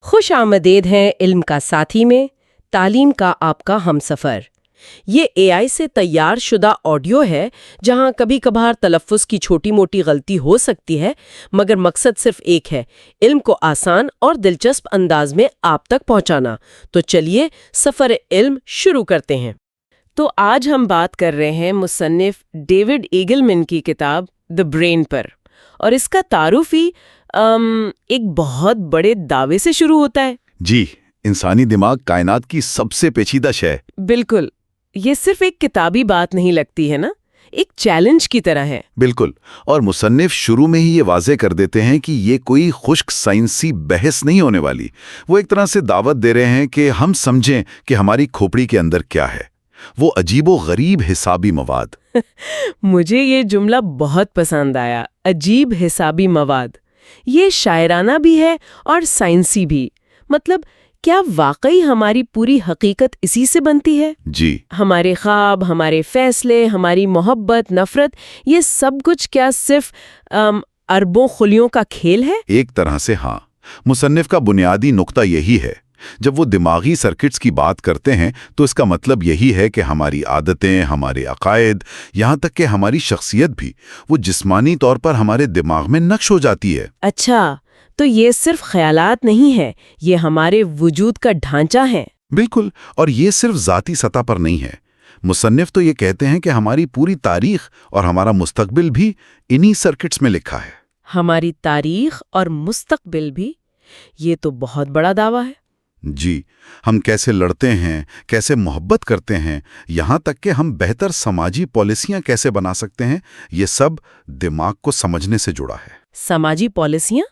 خوش آمدید ہیں علم کا ساتھی میں، تعلیم کا آپ کا ہمسفر۔ یہ AI سے تیار شدہ آڈیو ہے جہاں کبھی کبھار تلفظ کی چھوٹی موٹی غلطی ہو سکتی ہے، مگر مقصد صرف ایک ہے، علم کو آسان اور دلچسپ انداز میں آپ تک پہنچانا۔ تو چلیے سفر علم شروع کرتے ہیں۔ تو آج ہم بات کر رہے ہیں مصنف ڈیوڈ ایگلمن کی کتاب دی برین پر، اور اس کا تعارف ہی ایک بہت بڑے دعوے سے شروع ہوتا ہے۔ جی، انسانی دماغ کائنات کی سب سے پیچیدہ شے۔ بالکل، یہ صرف ایک کتابی بات نہیں لگتی ہے نا، ایک چیلنج کی طرح ہے۔ بالکل، اور مصنف شروع میں ہی یہ واضح کر دیتے ہیں کہ یہ کوئی خشک سائنسی بحث نہیں ہونے والی۔ وہ ایک طرح سے دعوت دے رہے ہیں کہ ہم سمجھیں کہ ہماری کھوپڑی کے اندر کیا ہے، وہ عجیب و غریب حسابی مواد۔ مجھے یہ جملہ بہت پسند آیا، عجیب حسابی مواد۔ یہ شاعرانہ بھی ہے اور سائنسی بھی۔ مطلب کیا واقعی ہماری پوری حقیقت اسی سے بنتی ہے؟ جی، ہمارے خواب، ہمارے فیصلے، ہماری محبت، نفرت، یہ سب کچھ کیا صرف اربوں خلیوں کا کھیل ہے؟ ایک طرح سے ہاں۔ مصنف کا بنیادی نقطہ یہی ہے۔ جب وہ دماغی سرکٹس کی بات کرتے ہیں تو اس کا مطلب یہی ہے کہ ہماری عادتیں، ہمارے عقائد، یہاں تک کہ ہماری شخصیت بھی، وہ جسمانی طور پر ہمارے دماغ میں نقش ہو جاتی ہے۔ اچھا، تو یہ صرف خیالات نہیں ہے، یہ ہمارے وجود کا ڈھانچہ ہے۔ بالکل، اور یہ صرف ذاتی سطح پر نہیں ہے۔ مصنف تو یہ کہتے ہیں کہ ہماری پوری تاریخ اور ہمارا مستقبل بھی انہی سرکٹس میں لکھا ہے۔ ہماری تاریخ اور مستقبل بھی؟ یہ تو بہت بڑا دعویٰ ہے۔ جی، ہم کیسے لڑتے ہیں، کیسے محبت کرتے ہیں، یہاں تک کہ ہم بہتر سماجی پالیسیاں کیسے بنا سکتے ہیں، یہ سب دماغ کو سمجھنے سے جڑا ہے۔ سماجی پالیسیاں؟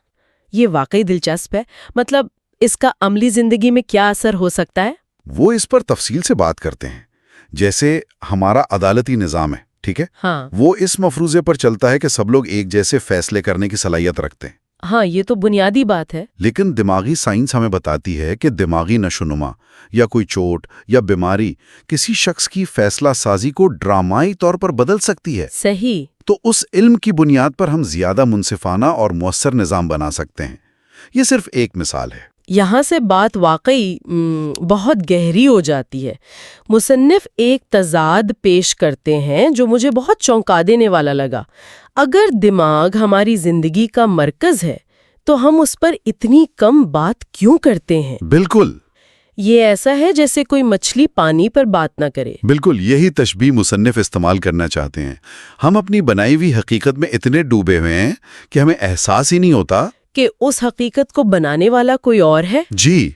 یہ واقعی دلچسپ ہے۔ مطلب اس کا عملی زندگی میں کیا اثر ہو سکتا ہے؟ وہ اس پر تفصیل سے بات کرتے ہیں۔ جیسے ہمارا عدالتی نظام ہے، ٹھیک ہے؟ ہاں، وہ اس مفروضے پر چلتا ہے کہ سب لوگ ایک جیسے فیصلے کرنے کی صلاحیت رکھتے ہیں۔ ہاں، یہ تو بنیادی بات ہے۔ لیکن دماغی سائنس ہمیں بتاتی ہے کہ دماغی نشوونما یا کوئی چوٹ یا بیماری کسی شخص کی فیصلہ سازی کو ڈرامائی طور پر بدل سکتی ہے۔ صحیح۔ تو اس علم کی بنیاد پر ہم زیادہ منصفانہ اور مؤثر نظام بنا سکتے ہیں۔ یہ صرف ایک مثال ہے۔ یہاں سے بات واقعی بہت گہری ہو جاتی ہے۔ مصنف ایک تضاد پیش کرتے ہیں جو مجھے بہت چونکا دینے والا لگا۔ اگر دماغ ہماری زندگی کا مرکز ہے تو ہم اس پر اتنی کم بات کیوں کرتے ہیں؟ بالکل، یہ ایسا ہے جیسے کوئی مچھلی پانی پر بات نہ کرے۔ بالکل یہی تشبیہ مصنف استعمال کرنا چاہتے ہیں۔ ہم اپنی بنائی ہوئی حقیقت میں اتنے ڈوبے ہوئے ہیں کہ ہمیں احساس ہی نہیں ہوتا کہ اس حقیقت کو بنانے والا کوئی اور ہے۔ جی،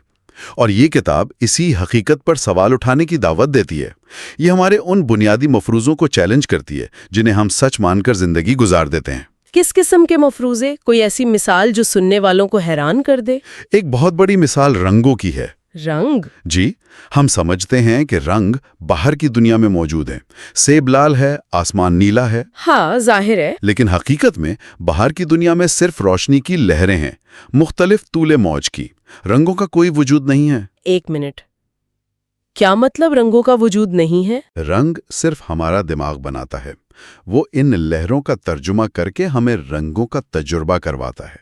اور یہ کتاب اسی حقیقت پر سوال اٹھانے کی دعوت دیتی ہے۔ یہ ہمارے ان بنیادی مفروضوں کو چیلنج کرتی ہے جنہیں ہم سچ مان کر زندگی گزار دیتے ہیں۔ کس قسم کے مفروضے؟ کوئی ایسی مثال جو سننے والوں کو حیران کر دے؟ ایک بہت بڑی مثال رنگوں کی ہے۔ رنگ؟ جی، ہم سمجھتے ہیں کہ رنگ باہر کی دنیا میں موجود ہیں۔ سیب لال ہے، آسمان نیلا ہے۔ ہاں، ظاہر ہے۔ لیکن حقیقت میں باہر کی دنیا میں صرف روشنی کی لہریں ہیں، مختلف طول موج کی۔ رنگوں کا کوئی وجود نہیں ہے۔ ایک منٹ، کیا مطلب رنگوں کا وجود نہیں ہے؟ رنگ صرف ہمارا دماغ بناتا ہے۔ وہ ان لہروں کا ترجمہ کر کے ہمیں رنگوں کا تجربہ کرواتا ہے۔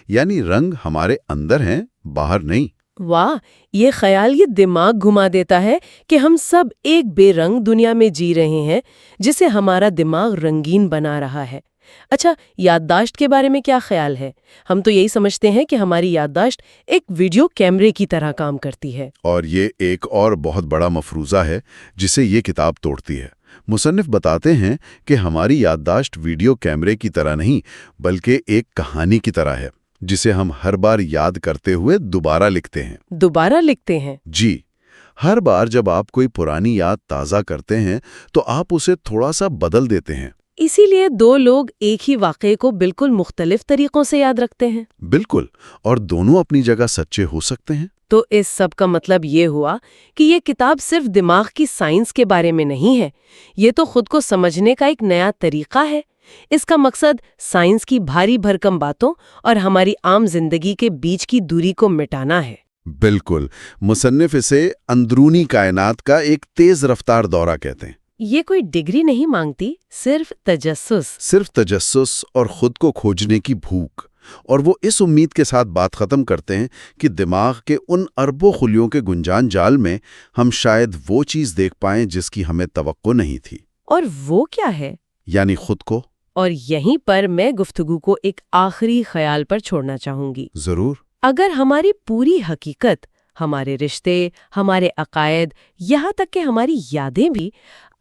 یعنی رنگ ہمارے اندر ہیں، باہر نہیں۔ واہ، یہ خیال یہ دماغ گھما دیتا ہے کہ ہم سب ایک بے رنگ دنیا میں جی رہے ہیں جسے ہمارا دماغ رنگین بنا رہا ہے۔ اچھا، یادداشت کے بارے میں کیا خیال ہے؟ ہم تو یہی سمجھتے ہیں کہ ہماری یادداشت ایک ویڈیو کیمرے کی طرح کام کرتی ہے۔ اور یہ ایک اور بہت بڑا مفروضہ ہے جسے یہ کتاب توڑتی ہے۔ مصنف بتاتے ہیں کہ ہماری یادداشت ویڈیو کیمرے کی طرح نہیں بلکہ ایک کہانی کی طرح ہے جسے ہم ہر بار یاد کرتے ہوئے دوبارہ لکھتے ہیں۔ دوبارہ لکھتے ہیں؟ جی، ہر بار جب آپ کوئی پرانی یاد تازہ کرتے ہیں تو آپ اسے تھوڑا سا بدل دیتے ہیں۔ اسی لیے دو لوگ ایک ہی واقعے کو بالکل مختلف طریقوں سے یاد رکھتے ہیں۔ بالکل، اور دونوں اپنی جگہ سچے ہو سکتے ہیں۔ تو اس سب کا مطلب یہ ہوا کہ یہ کتاب صرف دماغ کی سائنس کے بارے میں نہیں ہے، یہ تو خود کو سمجھنے کا ایک نیا طریقہ ہے۔ اس کا مقصد سائنس کی بھاری بھرکم باتوں اور ہماری عام زندگی کے بیچ کی دوری کو مٹانا ہے۔ بالکل، مصنف اسے اندرونی کائنات کا ایک تیز رفتار دورہ کہتے ہیں۔ یہ کوئی ڈگری نہیں مانگتی، صرف تجسس۔ صرف تجسس اور خود کو کھوجنے کی بھوک۔ اور وہ اس امید کے ساتھ بات ختم کرتے ہیں کہ دماغ کے ان اربوں خلیوں کے گنجان جال میں ہم شاید وہ چیز دیکھ پائیں جس کی ہمیں توقع نہیں تھی۔ اور وہ کیا ہے؟ یعنی خود کو۔ اور یہیں پر میں گفتگو کو ایک آخری خیال پر چھوڑنا چاہوں گی۔ ضرور۔ اگر ہماری پوری حقیقت، ہمارے رشتے، ہمارے عقائد، یہاں تک کہ ہماری یادیں بھی،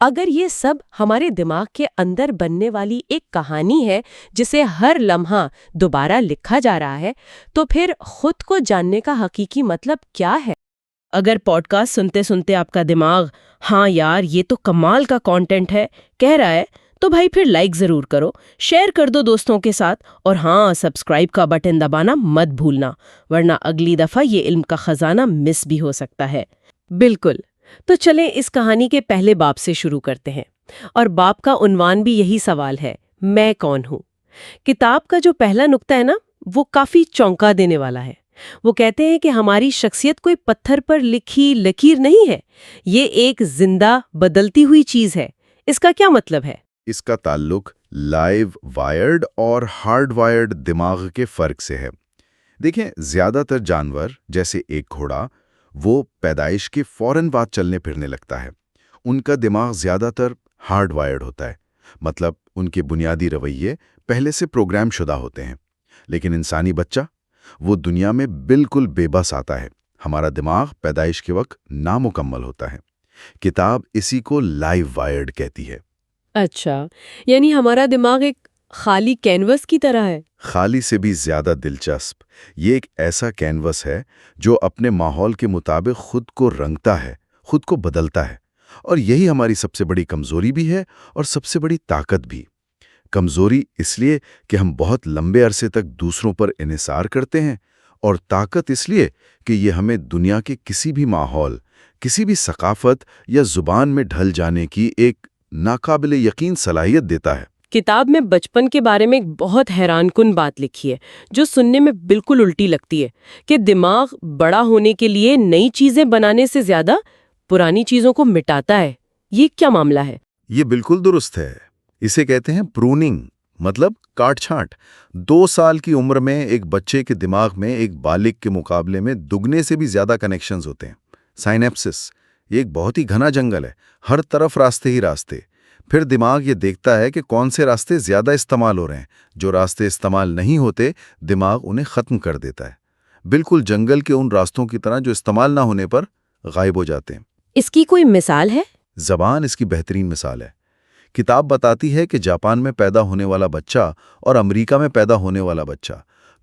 اگر یہ سب ہمارے دماغ کے اندر بننے والی ایک کہانی ہے جسے ہر لمحہ دوبارہ لکھا جا رہا ہے، تو پھر خود کو جاننے کا حقیقی مطلب کیا ہے؟ اگر پوڈ کاسٹ سنتے سنتے آپ کا دماغ ہاں یار یہ تو کمال کا کانٹینٹ ہے کہہ رہا ہے، تو بھائی پھر لائک ضرور کرو، شیئر کر دو دوستوں کے ساتھ، اور ہاں سبسکرائب کا بٹن دبانا مت بھولنا، ورنہ اگلی دفعہ یہ علم کا خزانہ مس بھی ہو سکتا ہے۔ بالکل، تو چلیں اس کہانی کے پہلے باب سے شروع کرتے ہیں، اور باب کا عنوان بھی یہی سوال ہے، میں کون ہوں؟ کتاب کا جو پہلا نقطہ ہے نا، وہ کافی چونکا دینے والا ہے۔ وہ کہتے ہیں کہ ہماری شخصیت کوئی پتھر پر لکھی لکیر نہیں ہے، یہ ایک زندہ بدلتی ہوئی چیز ہے۔ اس کا کیا مطلب ہے؟ اس کا تعلق لائیو وائرڈ اور ہارڈ وائرڈ دماغ کے فرق سے ہے۔ دیکھیں، زیادہ تر جانور جیسے ایک گھوڑا، وہ پیدائش کے فوراً بعد چلنے پھرنے لگتا ہے۔ ان کا دماغ زیادہ تر ہارڈ وائرڈ ہوتا ہے، مطلب ان کے بنیادی رویے پہلے سے پروگرام شدہ ہوتے ہیں۔ لیکن انسانی بچہ، وہ دنیا میں بالکل بے بس آتا ہے۔ ہمارا دماغ پیدائش کے وقت نامکمل ہوتا ہے۔ کتاب اسی کو لائیو وائرڈ کہتی ہے۔ اچھا، یعنی ہمارا دماغ ایک خالی کینوس کی طرح ہے؟ خالی سے بھی زیادہ دلچسپ، یہ ایک ایسا کینوس ہے جو اپنے ماحول کے مطابق خود کو رنگتا ہے، خود کو بدلتا ہے، اور یہی ہماری سب سے بڑی کمزوری بھی ہے اور سب سے بڑی طاقت بھی۔ کمزوری اس لیے کہ ہم بہت لمبے عرصے تک دوسروں پر انحصار کرتے ہیں، اور طاقت اس لیے کہ یہ ہمیں دنیا کے کسی بھی ماحول، کسی بھی ثقافت یا زبان میں ڈھل جانے کی ایک ناقابل یقین صلاحیت دیتا ہے۔ کتاب میں بچپن کے بارے میں ایک بہت حیران کن بات لکھی ہے جو سننے میں بالکل الٹی لگتی ہے، کہ دماغ بڑا ہونے کے لیے نئی چیزیں بنانے سے زیادہ پرانی چیزوں کو مٹاتا ہے۔ یہ کیا معاملہ ہے؟ یہ بالکل درست ہے، اسے کہتے ہیں پروننگ، مطلب کاٹ چھانٹ۔ 2 سال کی عمر میں ایک بچے کے دماغ میں ایک بالغ کے مقابلے میں دگنے سے بھی زیادہ کنیکشنز ہوتے ہیں۔ سائنیپسس، یہ ایک بہت ہی گھنا جنگل ہے، ہر طرف راستے ہی راستے۔ پھر دماغ یہ دیکھتا ہے کہ کون سے راستے زیادہ استعمال ہو رہے ہیں۔ جو راستے استعمال نہیں ہوتے، دماغ انہیں ختم کر دیتا ہے، بالکل جنگل کے ان راستوں کی طرح جو استعمال نہ ہونے پر غائب ہو جاتے ہیں۔ اس کی کوئی مثال ہے؟ زبان اس کی بہترین مثال ہے۔ کتاب بتاتی ہے کہ جاپان میں پیدا ہونے والا بچہ اور امریکہ میں پیدا ہونے والا بچہ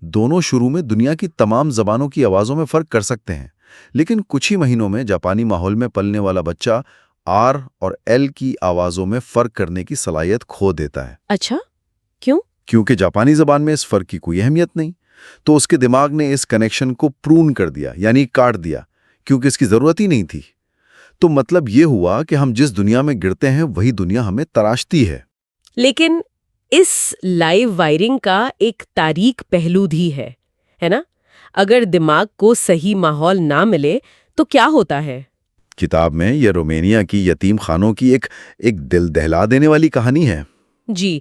دونوں شروع میں دنیا کی تمام زبانوں کی آوازوں میں فرق کر سکتے ہیں، لیکن کچھ ہی مہینوں میں جاپانی ماحول میں پلنے والا بچہ آر اور ایل کی آوازوں میں فرق کرنے کی صلاحیت کھو دیتا ہے۔ اچھا، کیوں؟ کیونکہ جاپانی زبان میں اس فرق کی کوئی اہمیت نہیں، تو اس کے دماغ نے اس کنیکشن کو پرون کر دیا، یعنی کاٹ دیا، کیونکہ اس کی ضرورت ہی نہیں تھی۔ تو مطلب یہ ہوا کہ ہم جس دنیا میں گرتے ہیں وہی دنیا ہمیں تراشتی ہے۔ لیکن اس لائیو وائرنگ کا ایک تاریک پہلو بھی ہے نا؟ اگر دماغ کو صحیح ماحول نہ ملے تو کیا ہوتا ہے؟ کتاب میں یہ رومینیا کی یتیم خانوں کی ایک دل دہلا دینے والی کہانی ہے۔ جی،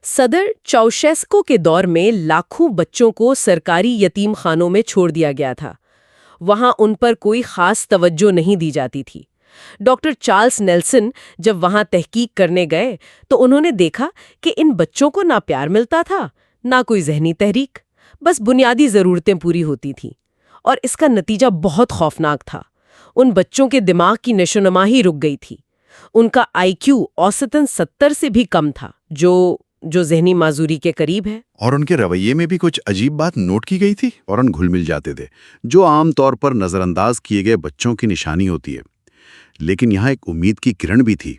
صدر چاؤشیسکو کے دور میں لاکھوں بچوں کو سرکاری یتیم خانوں میں چھوڑ دیا گیا تھا۔ وہاں ان پر کوئی خاص توجہ نہیں دی جاتی تھی۔ ڈاکٹر چارلز نیلسن جب وہاں تحقیق کرنے گئے تو انہوں نے دیکھا کہ ان بچوں کو نہ پیار ملتا تھا، نہ کوئی ذہنی تحریک، بس بنیادی ضرورتیں پوری ہوتی تھیں، اور اس کا نتیجہ بہت خوفناک تھا۔ ان بچوں کے دماغ کی نشوونما ہی رک گئی تھی۔ ان کا آئی کیو اوسطاً 70 سے بھی کم تھا، جو ذہنی معذوری کے قریب ہے۔ اور ان کے رویے میں بھی کچھ عجیب بات نوٹ کی گئی تھی، فوراً گھل مل جاتے تھے، جو عام طور پر نظر انداز کیے گئے بچوں کی نشانی ہوتی ہے۔ لیکن یہاں ایک امید کی کرن بھی تھی۔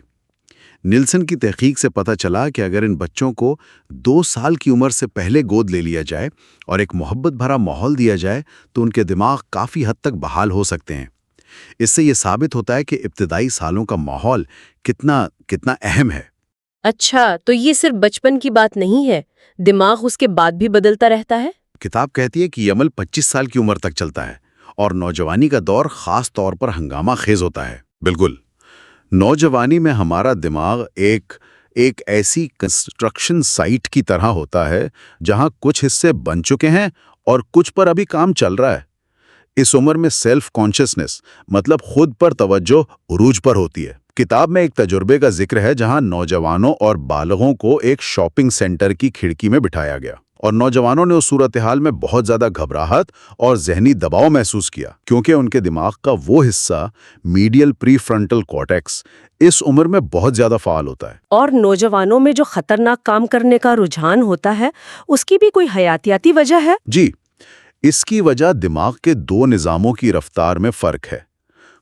نیلسن کی تحقیق سے پتہ چلا کہ اگر ان بچوں کو 2 سال کی عمر سے پہلے گود لے لیا جائے اور ایک محبت بھرا ماحول دیا جائے تو ان کے دماغ کافی حد تک بحال ہو سکتے ہیں۔ اس سے یہ ثابت ہوتا ہے کہ ابتدائی سالوں کا ماحول کتنا اہم ہے۔ اچھا، تو یہ صرف بچپن کی بات نہیں ہے، دماغ اس کے بعد بھی بدلتا رہتا ہے؟ کتاب کہتی ہے کہ یہ عمل 25 سال کی عمر تک چلتا ہے، اور نوجوانی کا دور خاص طور پر ہنگامہ خیز ہوتا ہے۔ بالکل، نوجوانی میں ہمارا دماغ ایک ایک ایسی کنسٹرکشن سائٹ کی طرح ہوتا ہے جہاں کچھ حصے بن چکے ہیں اور کچھ پر ابھی کام چل رہا ہے۔ اس عمر میں سیلف کانشیسنس مطلب خود پر توجہ عروج پر ہوتی ہے۔ کتاب میں ایک تجربے کا ذکر ہے جہاں نوجوانوں اور بالغوں کو ایک شاپنگ سینٹر کی کھڑکی میں بٹھایا گیا، اور نوجوانوں نے اس صورتحال میں بہت زیادہ گھبراہٹ اور ذہنی دباؤ محسوس کیا، کیونکہ ان کے دماغ کا وہ حصہ میڈیل پری فرنٹل کارٹیکس اس عمر میں بہت زیادہ فعال ہوتا ہے۔ اور نوجوانوں میں جو خطرناک کام کرنے کا رجحان ہوتا ہے، اس کی بھی کوئی حیاتیاتی وجہ ہے؟ جی، اس کی وجہ دماغ کے دو نظاموں کی رفتار میں فرق ہے۔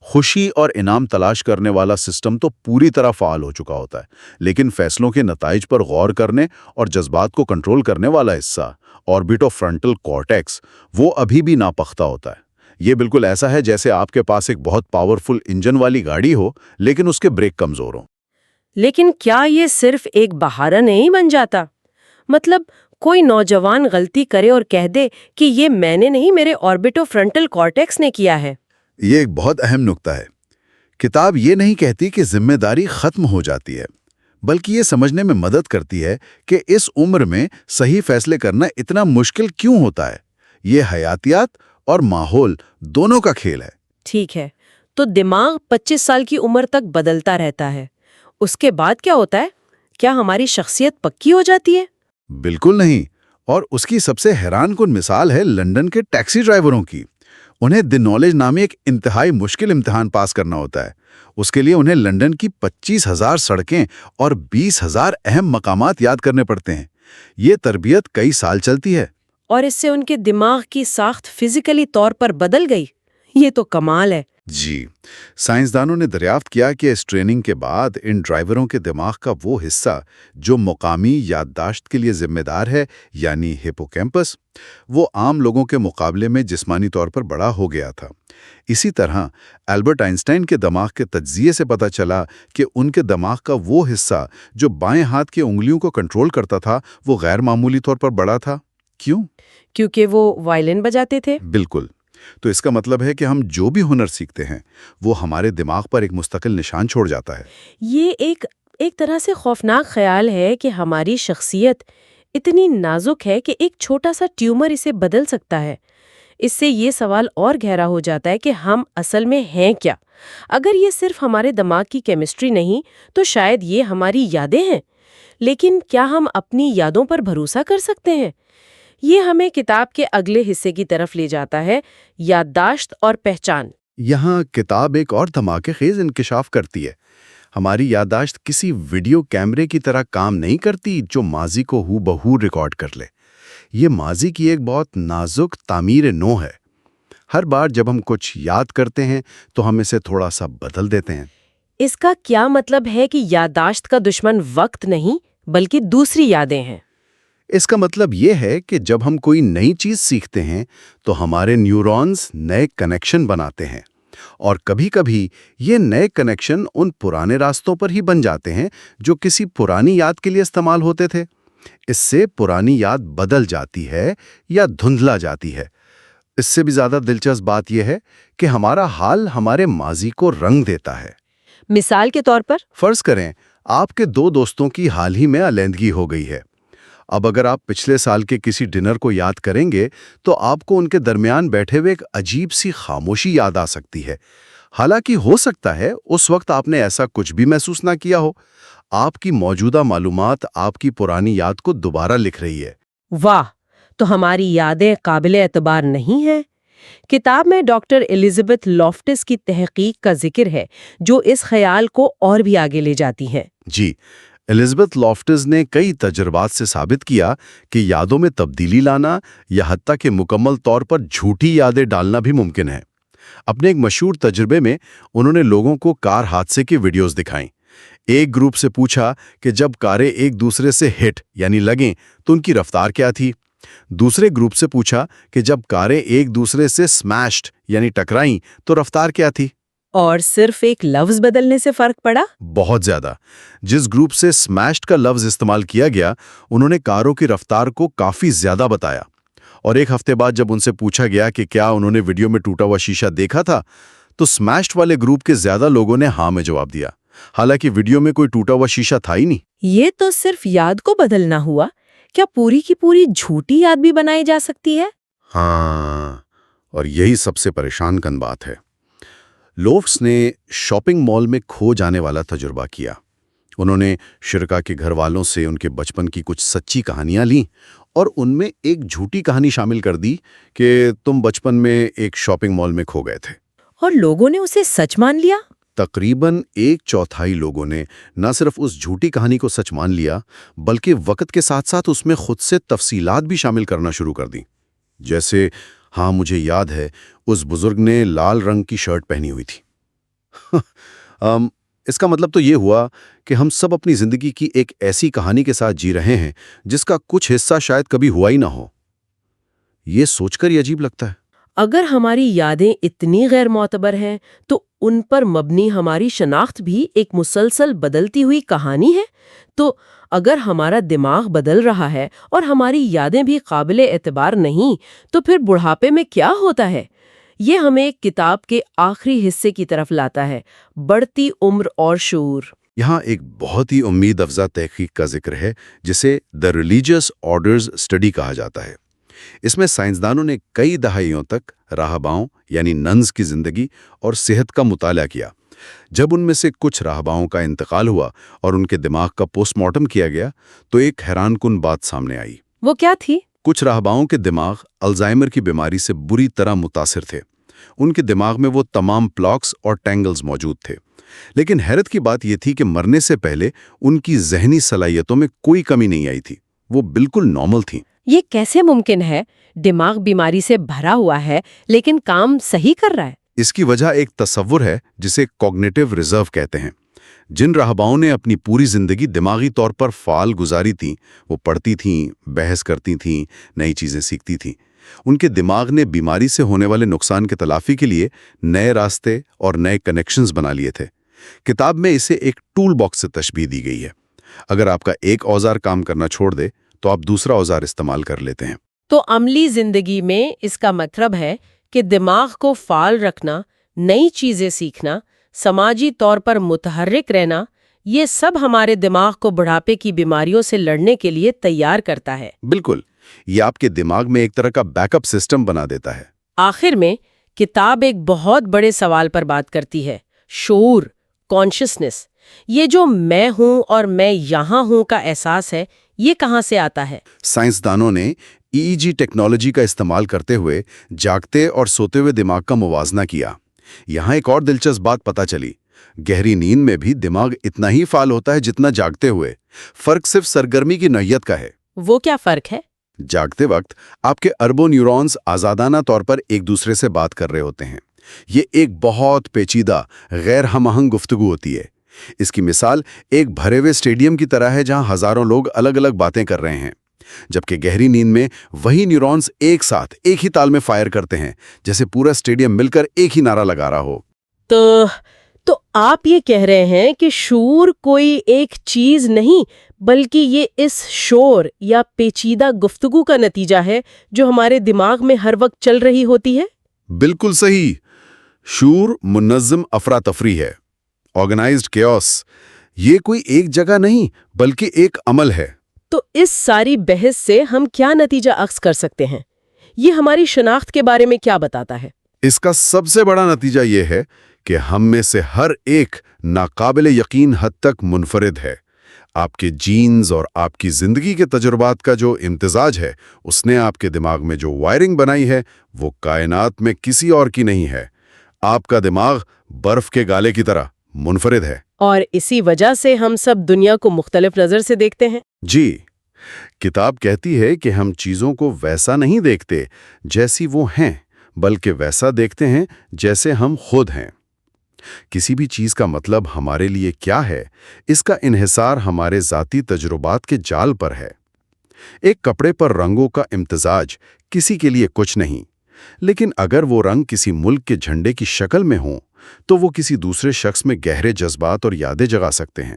خوشی اور انعام تلاش کرنے والا سسٹم تو پوری طرح فعال ہو چکا ہوتا ہے، لیکن فیصلوں کے نتائج پر غور کرنے اور جذبات کو کنٹرول کرنے والا حصہ آربیٹو فرنٹل کارٹیکس وہ ابھی بھی ناپختہ ہوتا ہے۔ یہ بالکل ایسا ہے جیسے آپ کے پاس ایک بہت پاورفل انجن والی گاڑی ہو لیکن اس کے بریک کمزور ہوں۔ لیکن کیا یہ صرف ایک بہانہ نہیں بن جاتا؟ مطلب کوئی نوجوان غلطی کرے اور کہہ دے کہ یہ میں نے نہیں، میرے آربیٹو فرنٹل کارٹیکس نے کیا ہے۔ یہ ایک بہت اہم نکتہ ہے۔ کتاب یہ نہیں کہتی کہ ذمہ داری ختم ہو جاتی ہے، بلکہ یہ سمجھنے میں مدد کرتی ہے کہ اس عمر میں صحیح فیصلے کرنا اتنا مشکل کیوں ہوتا ہے۔ یہ حیاتیات اور ماحول دونوں کا کھیل ہے۔ ٹھیک ہے، تو دماغ 25 سال کی عمر تک بدلتا رہتا ہے، اس کے بعد کیا ہوتا ہے؟ کیا ہماری شخصیت پکی ہو جاتی ہے؟ بالکل نہیں، اور اس کی سب سے حیران کن مثال ہے لندن کے ٹیکسی ڈرائیوروں کی۔ انہیں دی نالج نامی ایک انتہائی مشکل امتحان پاس کرنا ہوتا ہے۔ اس کے لیے انہیں لندن کی 25,000 سڑکیں اور 20,000 اہم مقامات یاد کرنے پڑتے ہیں۔ یہ تربیت کئی سال چلتی ہے۔ اور اس سے ان کے دماغ کی ساخت فزیکلی طور پر بدل گئی؟ یہ تو کمال ہے۔ جی، سائنسدانوں نے دریافت کیا کہ اس ٹریننگ کے بعد ان ڈرائیوروں کے دماغ کا وہ حصہ جو مقامی یادداشت کے لیے ذمہ دار ہے، یعنی ہپوکیمپس، وہ عام لوگوں کے مقابلے میں جسمانی طور پر بڑا ہو گیا تھا۔ اسی طرح البرٹ آئنسٹائن کے دماغ کے تجزیے سے پتہ چلا کہ ان کے دماغ کا وہ حصہ جو بائیں ہاتھ کی انگلیوں کو کنٹرول کرتا تھا، وہ غیر معمولی طور پر بڑا تھا۔ کیوں؟ کیونکہ وہ وائلن بجاتے تھے؟ بالکل۔ تو اس کا مطلب ہے کہ ہم جو بھی ہنر سیکھتے ہیں وہ ہمارے دماغ پر ایک مستقل نشان چھوڑ جاتا ہے۔ یہ ایک طرح سے خوفناک خیال ہے کہ ہماری شخصیت اتنی نازک ہے کہ ایک چھوٹا سا ٹیومر اسے بدل سکتا ہے۔ اس سے یہ سوال اور گہرا ہو جاتا ہے کہ ہم اصل میں ہیں کیا؟ اگر یہ صرف ہمارے دماغ کی کیمسٹری نہیں تو شاید یہ ہماری یادیں ہیں۔ لیکن کیا ہم اپنی یادوں پر بھروسہ کر سکتے ہیں؟ یہ ہمیں کتاب کے اگلے حصے کی طرف لے جاتا ہے، یادداشت اور پہچان۔ یہاں کتاب ایک اور دھماکے خیز انکشاف کرتی ہے۔ ہماری یادداشت کسی ویڈیو کیمرے کی طرح کام نہیں کرتی جو ماضی کو ہو بہو ریکارڈ کر لے۔ یہ ماضی کی ایک بہت نازک تعمیر نو ہے۔ ہر بار جب ہم کچھ یاد کرتے ہیں تو ہم اسے تھوڑا سا بدل دیتے ہیں۔ اس کا کیا مطلب ہے کہ یادداشت کا دشمن وقت نہیں بلکہ دوسری یادیں ہیں؟ اس کا مطلب یہ ہے کہ جب ہم کوئی نئی چیز سیکھتے ہیں تو ہمارے نیورونز نئے کنیکشن بناتے ہیں، اور کبھی کبھی یہ نئے کنیکشن ان پرانے راستوں پر ہی بن جاتے ہیں جو کسی پرانی یاد کے لیے استعمال ہوتے تھے۔ اس سے پرانی یاد بدل جاتی ہے یا دھندلا جاتی ہے۔ اس سے بھی زیادہ دلچسپ بات یہ ہے کہ ہمارا حال ہمارے ماضی کو رنگ دیتا ہے۔ مثال کے طور پر فرض کریں آپ کے دو دوستوں کی حال ہی میں علیحدگی ہو گئی ہے۔ اب اگر آپ پچھلے سال کے کسی ڈنر کو یاد کریں گے تو آپ کو ان کے درمیان بیٹھے ہوئے ایک عجیب سی خاموشی یاد آ سکتی ہے۔ حالانکہ ہو سکتا ہے اس وقت آپ نے ایسا کچھ بھی محسوس نہ کیا ہو۔ آپ کی موجودہ معلومات آپ کی پرانی یاد کو دوبارہ لکھ رہی ہے۔ واہ، تو ہماری یادیں قابل اعتبار نہیں ہیں؟ کتاب میں ڈاکٹر الزبتھ لافٹس کی تحقیق کا ذکر ہے جو اس خیال کو اور بھی آگے لے جاتی ہے۔ جی، الزبتھ لافٹس نے کئی تجربات سے ثابت کیا کہ یادوں میں تبدیلی لانا یا حتیٰ کہ مکمل طور پر جھوٹی یادیں ڈالنا بھی ممکن ہے۔ اپنے ایک مشہور تجربے میں انہوں نے لوگوں کو کار حادثے کی ویڈیوز دکھائیں۔ ایک گروپ سے پوچھا کہ جب کاریں ایک دوسرے سے ہٹ یعنی لگیں تو ان کی رفتار کیا تھی۔ دوسرے گروپ سے پوچھا کہ جب کاریں ایک دوسرے سے سمیشڈ یعنی ٹکرائیں تو رفتار کیا تھی۔ اور صرف ایک لفظ بدلنے سے فرق پڑا؟ بہت زیادہ۔ جس گروپ سے سمیشڈ کا لفظ استعمال کیا گیا انہوں نے کاروں کی رفتار کو کافی زیادہ بتایا، اور ایک ہفتے بعد جب ان سے پوچھا گیا کہ کیا انہوں نے ویڈیو میں ٹوٹا ہوا شیشہ دیکھا تھا تو سمیشڈ والے گروپ کے زیادہ لوگوں نے ہاں میں جواب دیا۔ حالانکہ ویڈیو میں کوئی ٹوٹا ہوا شیشہ تھا ہی نہیں۔ یہ تو صرف یاد کو بدلنا ہوا، کیا پوری کی پوری جھوٹی یاد بھی بنائی جا سکتی ہے؟ ہاں، اور یہی سب سے پریشان کن بات ہے۔ لوفٹس نے شاپنگ مال میں کھو جانے والا تجربہ کیا۔ انہوں نے شرکا کے گھر والوں سے ان کے بچپن کی کچھ سچی کہانیاں لیں اور ان میں ایک جھوٹی کہانی شامل کر دی کہ تم بچپن میں ایک شاپنگ مال میں کھو گئے تھے۔ اور لوگوں نے اسے سچ مان لیا؟ تقریباً 1/4 لوگوں نے نہ صرف اس جھوٹی کہانی کو سچ مان لیا بلکہ وقت کے ساتھ ساتھ اس میں خود سے تفصیلات بھی شامل کرنا شروع کر دیں۔ جیسے، ہاں مجھے یاد ہے اس بزرگ نے لال رنگ کی شرٹ پہنی ہوئی تھی۔ اس کا مطلب تو یہ ہوا کہ ہم سب اپنی زندگی کی ایک ایسی کہانی کے ساتھ جی رہے ہیں جس کا کچھ حصہ شاید کبھی ہوا ہی نہ ہو۔ یہ سوچ کر ہی عجیب لگتا ہے۔ اگر ہماری یادیں اتنی غیر معتبر ہیں تو ان پر مبنی ہماری شناخت بھی ایک مسلسل بدلتی ہوئی کہانی ہے۔ تو اگر ہمارا دماغ بدل رہا ہے اور ہماری یادیں بھی قابل اعتبار نہیں، تو پھر بڑھاپے میں کیا ہوتا ہے؟ یہ ہمیں کتاب کے آخری حصے کی طرف لاتا ہے، بڑھتی عمر اور شعور۔ یہاں ایک بہت ہی امید افزا تحقیق کا ذکر ہے جسے دی ریلیجیس آرڈرز اسٹڈی کہا جاتا ہے۔ اس میں سائنسدانوں نے کئی دہائیوں تک راہباؤں یعنی ننز کی زندگی اور صحت کا مطالعہ کیا۔ جب ان میں سے کچھ راہباؤں کا انتقال ہوا اور ان کے دماغ کا پوسٹ مارٹم کیا گیا تو ایک حیران کن بات سامنے آئی۔ وہ کیا تھی؟ کچھ راہباؤں کے دماغ الزائمر کی بیماری سے بری طرح متاثر تھے۔ ان کے دماغ میں وہ تمام پلاکس اور ٹینگلز موجود تھے۔ لیکن حیرت کی بات یہ تھی کہ مرنے سے پہلے ان کی ذہنی صلاحیتوں میں کوئی کمی نہیں آئی تھی، وہ بالکل نارمل تھیں۔ یہ کیسے ممکن ہے؟ دماغ بیماری سے بھرا ہوا ہے لیکن کام صحیح کر رہا ہے۔ اس کی وجہ ایک تصور ہے جسے کوگنیٹو ریزرو کہتے ہیں۔ جن راہباؤں نے اپنی پوری زندگی دماغی طور پر فعال گزاری تھی، وہ پڑھتی تھیں، بحث کرتی تھیں، نئی چیزیں سیکھتی تھیں۔ ان کے دماغ نے بیماری سے ہونے والے نقصان کے تلافی کے لیے نئے راستے اور نئے کنیکشنز بنا لیے تھے۔ کتاب میں اسے ایک ٹول باکس سے تشبیہ دی گئی ہے۔ اگر آپ کا ایک اوزار کام کرنا چھوڑ دے تو آپ دوسرا اوزار استعمال کر لیتے ہیں۔ تو عملی زندگی میں اس کا مطلب ہے کہ دماغ کو فعال رکھنا، نئی چیزیں سیکھنا، سماجی طور پر متحرک رہنا، یہ سب ہمارے دماغ کو بڑھاپے کی بیماریوں سے لڑنے کے لیے تیار کرتا ہے۔ بالکل، یہ آپ کے دماغ میں ایک طرح کا بیک اپ سسٹم بنا دیتا ہے۔ آخر میں کتاب ایک بہت بڑے سوال پر بات کرتی ہے، شعور، کانشسنس۔ یہ جو میں ہوں اور میں یہاں ہوں کا احساس ہے، یہ کہاں سے آتا ہے؟ سائنسدانوں نے EEG ٹیکنالوجی کا استعمال کرتے ہوئے جاگتے اور سوتے ہوئے دماغ کا موازنہ کیا۔ یہاں ایک اور دلچسپ بات پتہ چلی، گہری نیند میں بھی دماغ اتنا ہی فعال ہوتا ہے جتنا جاگتے ہوئے۔ فرق صرف سرگرمی کی نوعیت کا ہے۔ وہ کیا فرق ہے؟ جاگتے وقت آپ کے اربوں نیورونز آزادانہ طور پر ایک دوسرے سے بات کر رہے ہوتے ہیں۔ یہ ایک بہت پیچیدہ، غیر ہم آہنگ گفتگو ہوتی ہے۔ اس کی مثال ایک بھرے ہوئے اسٹیڈیم کی طرح ہے جہاں ہزاروں لوگ الگ الگ باتیں کر رہے ہیں، جبکہ گہری نیند میں وہی نیورونز ایک ساتھ ایک ہی تال میں فائر کرتے ہیں، جیسے پورا اسٹیڈیم مل کر ایک ہی نعرہ لگا رہا ہو۔ تو آپ یہ کہہ رہے ہیں کہ شعور کوئی ایک چیز نہیں بلکہ یہ اس شور یا پیچیدہ گفتگو کا نتیجہ ہے جو ہمارے دماغ میں ہر وقت چل رہی ہوتی ہے؟ بالکل صحیح۔ شعور منظم افراتفری ہے، آرگنائزڈ کیوس۔ یہ کوئی ایک جگہ نہیں بلکہ ایک عمل ہے۔ تو اس ساری بحث سے ہم کیا نتیجہ اخذ کر سکتے ہیں؟ یہ ہماری شناخت کے بارے میں کیا بتاتا ہے؟ اس کا سب سے بڑا نتیجہ یہ ہے کہ ہم میں سے ہر ایک ناقابل یقین حد تک منفرد ہے۔ آپ کے جینز اور آپ کی زندگی کے تجربات کا جو امتزاج ہے، اس نے آپ کے دماغ میں جو وائرنگ بنائی ہے، وہ کائنات میں کسی اور کی نہیں ہے۔ آپ کا دماغ برف کے گالے کی طرح منفرد ہے۔ اور اسی وجہ سے ہم سب دنیا کو مختلف نظر سے دیکھتے ہیں۔ جی، کتاب کہتی ہے کہ ہم چیزوں کو ویسا نہیں دیکھتے جیسی وہ ہیں، بلکہ ویسا دیکھتے ہیں جیسے ہم خود ہیں۔ کسی بھی چیز کا مطلب ہمارے لیے کیا ہے، اس کا انحصار ہمارے ذاتی تجربات کے جال پر ہے۔ ایک کپڑے پر رنگوں کا امتزاج کسی کے لیے کچھ نہیں، لیکن اگر وہ رنگ کسی ملک کے جھنڈے کی شکل میں ہوں تو وہ کسی دوسرے شخص میں گہرے جذبات اور یادیں جگا سکتے ہیں۔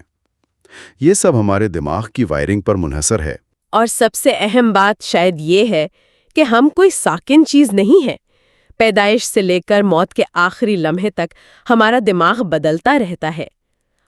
یہ سب ہمارے دماغ کی وائرنگ پر منحصر ہے۔ اور سب سے اہم بات شاید یہ ہے کہ ہم کوئی ساکن چیز نہیں ہے۔ پیدائش سے لے کر موت کے آخری لمحے تک ہمارا دماغ بدلتا رہتا ہے۔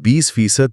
20%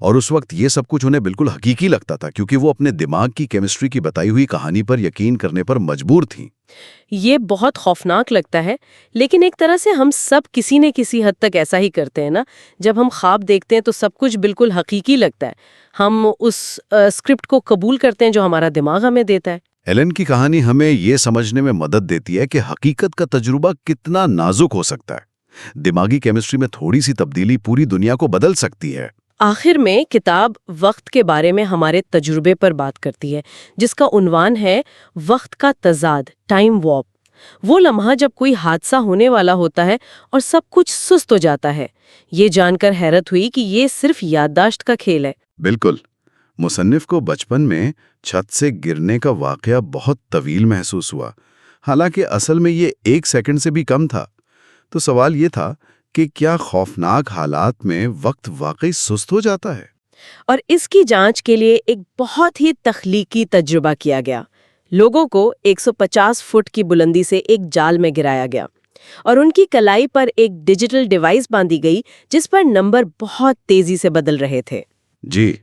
اور اس وقت یہ سب کچھ انہیں بالکل حقیقی لگتا تھا کیونکہ وہ اپنے دماغ کی کیمسٹری کی بتائی ہوئی کہانی پر یقین کرنے پر مجبور تھیں۔ یہ بہت خوفناک لگتا ہے، لیکن ایک طرح سے ہم سب کسی نہ کسی حد تک ایسا ہی کرتے ہیں نا۔ جب ہم خواب دیکھتے ہیں تو سب کچھ بالکل حقیقی لگتا ہے، ہم اس اسکرپٹ کو قبول کرتے ہیں جو ہمارا دماغ ہمیں دیتا ہے۔ ایلن کی کہانی ہمیں یہ سمجھنے میں مدد دیتی ہے کہ حقیقت کا تجربہ کتنا نازک ہو سکتا ہے۔ دماغی کیمسٹری میں تھوڑی سی تبدیلی پوری دنیا کو بدل سکتی ہے۔ آخر میں کتاب وقت کے بارے میں ہمارے تجربے پر بات کرتی ہے، جس کا عنوان ہے وقت کا تضاد، ٹائم وارپ۔ وہ لمحہ جب کوئی حادثہ ہونے والا ہوتا ہے اور سب کچھ سست ہو جاتا ہے۔ یہ جان کر حیرت ہوئی کہ یہ صرف یادداشت کا کھیل ہے۔ بالکل۔ مصنف کو بچپن میں چھت سے گرنے کا واقعہ بہت طویل محسوس ہوا، حالانکہ اصل میں یہ 1 سیکنڈ سے بھی کم تھا۔ تو سوال یہ تھا کہ کیا خوفناک حالات میں وقت واقعی سست ہو جاتا ہے؟ اور اس کی جانچ کے لیے ایک بہت ہی تخلیقی تجربہ کیا گیا۔ لوگوں کو 150 فٹ کی بلندی سے ایک جال میں گرایا گیا اور ان کی کلائی پر ایک ڈیجیٹل ڈیوائس باندھی گئی جس پر نمبر بہت تیزی سے بدل رہے تھے۔ جی۔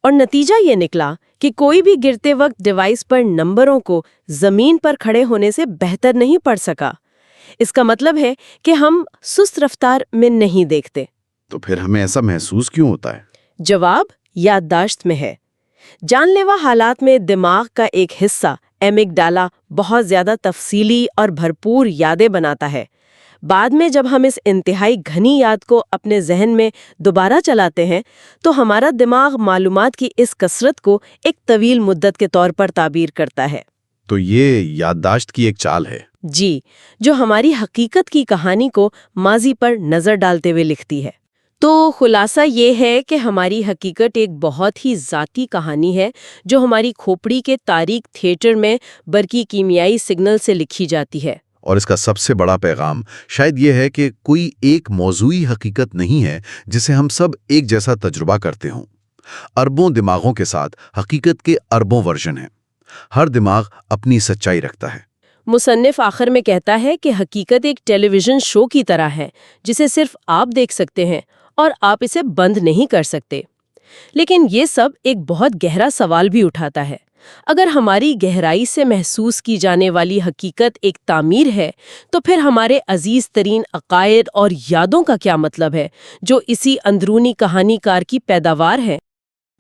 اور نتیجہ یہ نکلا کہ کوئی بھی گرتے وقت ڈیوائس پر نمبروں کو زمین پر کھڑے ہونے سے بہتر نہیں پڑھ سکا۔ اس کا مطلب ہے کہ ہم سست رفتار میں نہیں دیکھتے۔ تو پھر ہمیں ایسا محسوس کیوں ہوتا ہے؟ جواب یادداشت میں ہے۔ جان لیوا حالات میں دماغ کا ایک حصہ ایمگڈالا بہت زیادہ تفصیلی اور بھرپور یادیں بناتا ہے۔ بعد میں جب ہم اس انتہائی گھنی یاد کو اپنے ذہن میں دوبارہ چلاتے ہیں تو ہمارا دماغ معلومات کی اس کثرت کو ایک طویل مدت کے طور پر تعبیر کرتا ہے۔ تو یہ یادداشت کی ایک چال ہے۔ جی، جو ہماری حقیقت کی کہانی کو ماضی پر نظر ڈالتے ہوئے لکھتی ہے۔ تو خلاصہ یہ ہے کہ ہماری حقیقت ایک بہت ہی ذاتی کہانی ہے جو ہماری کھوپڑی کے تاریک تھیٹر میں برقی کیمیائی سگنل سے لکھی جاتی ہے۔ اور اس کا سب سے بڑا پیغام شاید یہ ہے کہ کوئی ایک موضوعی حقیقت نہیں ہے جسے ہم سب ایک جیسا تجربہ کرتے ہوں۔ اربوں دماغوں کے ساتھ حقیقت کے اربوں ورژن ہیں۔ ہر دماغ اپنی سچائی رکھتا ہے۔ مصنف آخر میں کہتا ہے کہ حقیقت ایک ٹیلی ویژن شو کی طرح ہے جسے صرف آپ دیکھ سکتے ہیں اور آپ اسے بند نہیں کر سکتے۔ لیکن یہ سب ایک بہت گہرا سوال بھی اٹھاتا ہے۔ اگر ہماری گہرائی سے محسوس کی جانے والی حقیقت ایک تعمیر ہے تو پھر ہمارے عزیز ترین عقائد اور یادوں کا کیا مطلب ہے جو اسی اندرونی کہانی کار کی پیداوار ہے؟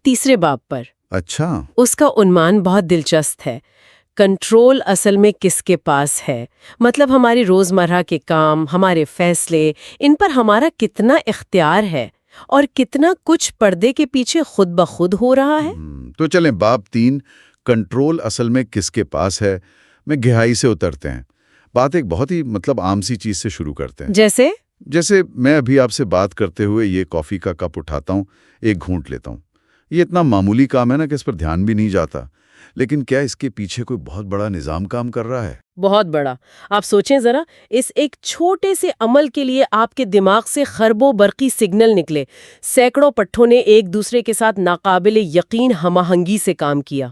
تیسرے باب پر اچھا۔ اس کا عنوان بہت دلچسپ ہے، کنٹرول اصل میں کس کے پاس ہے؟ مطلب ہماری روزمرہ کے کام، ہمارے فیصلے، ان پر ہمارا کتنا اختیار ہے اور کتنا کچھ پردے کے پیچھے خود بخود ہو رہا ہے۔ تو چلیں باب 3، کنٹرول اصل میں کس کے پاس ہے، میں گہرائی سے اترتے ہیں۔ بات ایک بہت ہی عام سی چیز سے شروع کرتے ہیں۔ جیسے میں ابھی آپ سے بات کرتے ہوئے یہ کافی کا کپ اٹھاتا ہوں، ایک گھونٹ لیتا ہوں۔ یہ اتنا معمولی کام ہے نا کہ اس پر دھیان بھی نہیں جاتا، لیکن کیا اس کے پیچھے کوئی بہت بڑا نظام کام کر رہا ہے؟ بہت بڑا۔ آپ سوچیں ذرا، اس ایک چھوٹے سے عمل کے لیے آپ کے دماغ سے خربوں برقی سگنل نکلے، سینکڑوں پٹھوں نے ایک دوسرے کے ساتھ ناقابل یقین ہم آہنگی سے کام کیا۔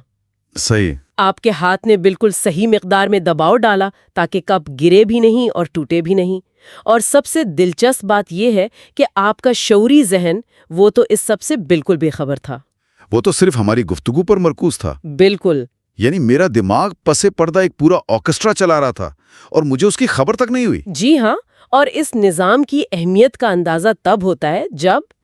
صحیح۔ آپ کے ہاتھ نے بالکل صحیح مقدار میں دباؤ ڈالا تاکہ کپ گرے بھی نہیں اور ٹوٹے بھی نہیں۔ اور سب سے دلچسپ بات یہ ہے کہ آپ کا شعوری ذہن وہ تو اس سب سے بالکل بے خبر تھا۔ وہ تو صرف ہماری گفتگو پر مرکوز تھا۔ بالکل۔ یعنی میرا دماغ پسے پردہ ایک پورا آرکیسٹرا چلا رہا تھا اور مجھے اس کی خبر تک نہیں ہوئی۔ جی ہاں، اور اس نظام کی اہمیت کا اندازہ تب ہوتا ہے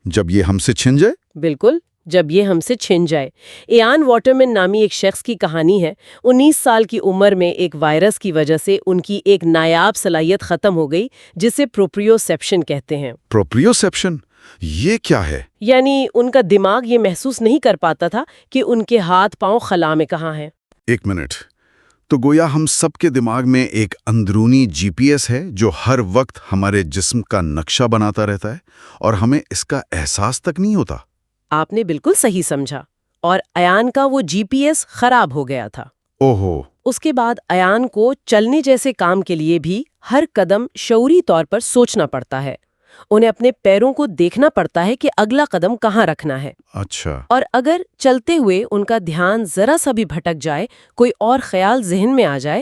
جب یہ ہم سے چھن جائے۔ بالکل، جب یہ ہم سے چھن جائے۔ ایان واٹرمن نامی ایک شخص کی کہانی ہے۔ 19 سال کی عمر میں ایک وائرس کی وجہ سے ان کی ایک نایاب صلاحیت ختم ہو گئی جسے پروپریوسیپشن کہتے ہیں۔ پروپریوسیپشن یہ کیا ہے؟ یعنی ان کا دماغ یہ محسوس نہیں کر پاتا تھا کہ ان کے ہاتھ پاؤں خلا میں کہاں ہیں۔ ایک منٹ، تو گویا ہم سب کے دماغ میں ایک اندرونی جی پی ایس ہے جو ہر وقت ہمارے جسم کا نقشہ بناتا رہتا ہے اور ہمیں اس کا احساس تک نہیں ہوتا۔ آپ نے بالکل صحیح سمجھا۔ اور ایان کا وہ جی پی ایس خراب ہو گیا تھا۔ اوہو۔ اس کے بعد ایان کو چلنے جیسے کام کے لیے بھی ہر قدم شعوری طور پر سوچنا پڑتا ہے۔ انہیں اپنے پیروں کو دیکھنا پڑتا ہے کہ اگلا قدم کہاں رکھنا ہے۔ اچھا۔ اور اگر چلتے ہوئے ان کا دھیان ذرا سا بھی بھٹک جائے، کوئی اور خیال ذہن میں آ جائے،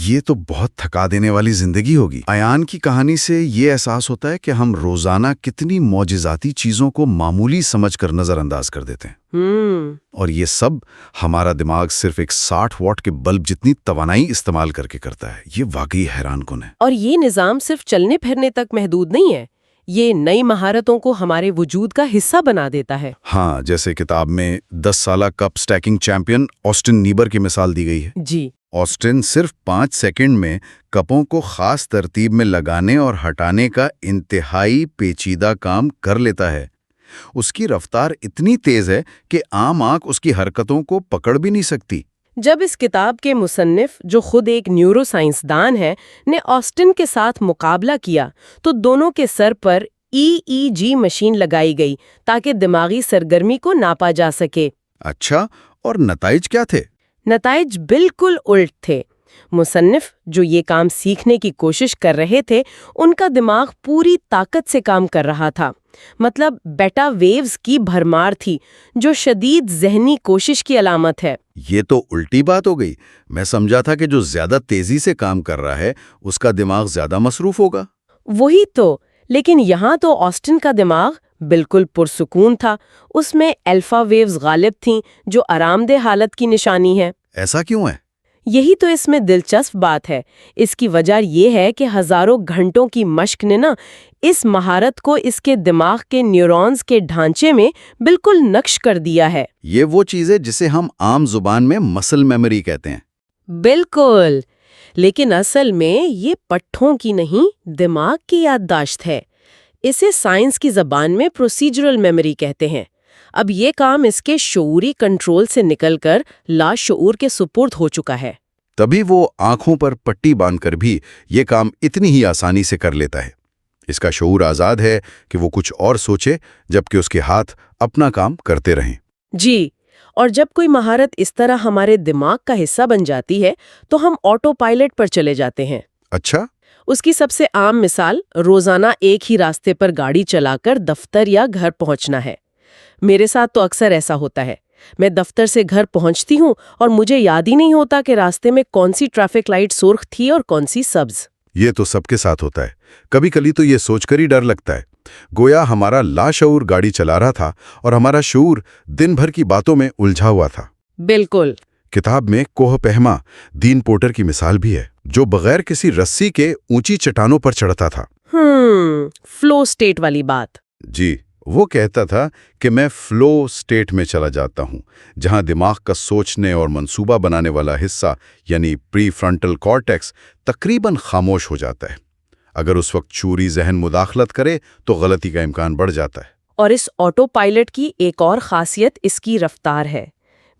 یہ تو بہت تھکا دینے والی زندگی ہوگی۔ ایان کی کہانی سے یہ احساس ہوتا ہے کہ ہم روزانہ کتنی معجزاتی چیزوں کو معمولی سمجھ کر نظر انداز کر دیتے ہیں، اور یہ سب ہمارا دماغ صرف ایک 60 واٹ کے بلب جتنی توانائی استعمال کر کے کرتا ہے۔ یہ واقعی حیران کن ہے۔ اور یہ نظام صرف چلنے پھرنے تک محدود نہیں ہے، یہ نئی مہارتوں کو ہمارے وجود کا حصہ بنا دیتا ہے۔ ہاں، جیسے کتاب میں 10 سالہ کپ سٹیکنگ چیمپئن آسٹن نیبر کی مثال دی گئی ہے۔ جی، آسٹن صرف 5 سیکنڈ میں کپوں کو خاص ترتیب میں لگانے اور ہٹانے کا انتہائی پیچیدہ کام کر لیتا ہے۔ اس کی رفتار اتنی تیز ہے کہ عام آنکھ اس کی حرکتوں کو پکڑ بھی نہیں سکتی۔ جب اس کتاب کے مصنف، جو خود ایک نیورو سائنسدان ہے، نے آسٹن کے ساتھ مقابلہ کیا تو دونوں کے سر پر EEG مشین لگائی گئی تاکہ دماغی سرگرمی کو ناپا جا سکے۔ اچھا، اور نتائج کیا تھے؟ نتائج بالکل الٹ تھے۔ مصنف، جو یہ کام سیکھنے کی کوشش کر رہے تھے، ان کا دماغ پوری طاقت سے کام کر رہا تھا، مطلب بیٹا ویوز کی بھرمار تھی، جو شدید ذہنی کوشش کی علامت ہے۔ یہ تو الٹی بات ہو گئی۔ میں سمجھا تھا کہ جو زیادہ تیزی سے کام کر رہا ہے اس کا دماغ زیادہ مصروف ہوگا۔ وہی تو، لیکن یہاں تو آسٹن کا دماغ بالکل پرسکون تھا۔ اس میں الفا ویوز غالب تھیں، جو آرام دہ حالت کی نشانی ہے۔ ایسا کیوں ہے؟ یہی تو اس میں دلچسپ بات ہے۔ اس کی وجہ یہ ہے کہ ہزاروں گھنٹوں کی مشق نے اس مہارت کو اس کے دماغ کے نیورونز کے ڈھانچے میں بالکل نقش کر دیا ہے۔ یہ وہ چیز ہے جسے ہم عام زبان میں مسل میموری کہتے ہیں۔ بالکل، لیکن اصل میں یہ پٹھوں کی نہیں، دماغ کی یادداشت ہے۔ اسے سائنس کی زبان میں پروسیجرل میموری کہتے ہیں۔ اب یہ کام اس کے شعوری کنٹرول سے نکل کر لاشعور کے سپرد ہو چکا ہے۔ تبھی وہ آنکھوں پر پٹی باندھ کر بھی یہ کام اتنی ہی آسانی سے کر لیتا ہے۔ اس کا شعور آزاد ہے کہ وہ کچھ اور سوچے، جبکہ اس کے ہاتھ اپنا کام کرتے رہیں۔ جی، اور جب کوئی مہارت اس طرح ہمارے دماغ کا حصہ بن جاتی ہے تو ہم آٹو پائلٹ پر چلے جاتے ہیں۔ اچھا، اس کی سب سے عام مثال روزانہ ایک ہی راستے پر گاڑی چلا کر دفتر یا گھر پہنچنا ہے۔ میرے ساتھ تو اکثر ایسا ہوتا ہے۔ میں دفتر سے گھر پہنچتی ہوں اور مجھے یاد ہی نہیں ہوتا کہ راستے میں کون سی ٹریفک لائٹ سرخ تھی اور کون سی سبز۔ یہ تو سب کے ساتھ ہوتا ہے۔ کبھی کبھی تو یہ سوچ کر ہی ڈر لگتا ہے، گویا ہمارا لاشعور گاڑی چلا رہا تھا اور ہمارا شعور دن بھر کی باتوں میں الجھا ہوا تھا۔ بالکل۔ کتاب میں کوہ پہما دین پورٹر کی مثال بھی ہے، جو بغیر کسی رسی کے اونچی چٹانوں پر چڑھتا تھا۔ فلو سٹیٹ والی بات۔ جی، وہ کہتا تھا کہ میں فلو سٹیٹ میں چلا جاتا ہوں، جہاں دماغ کا سوچنے اور منصوبہ بنانے والا حصہ یعنی پری فرنٹل کارٹیکس تقریباً خاموش ہو جاتا ہے۔ اگر اس وقت شعوری ذہن مداخلت کرے تو غلطی کا امکان بڑھ جاتا ہے۔ اور اس آٹو پائلٹ کی ایک اور خاصیت اس کی رفتار ہے۔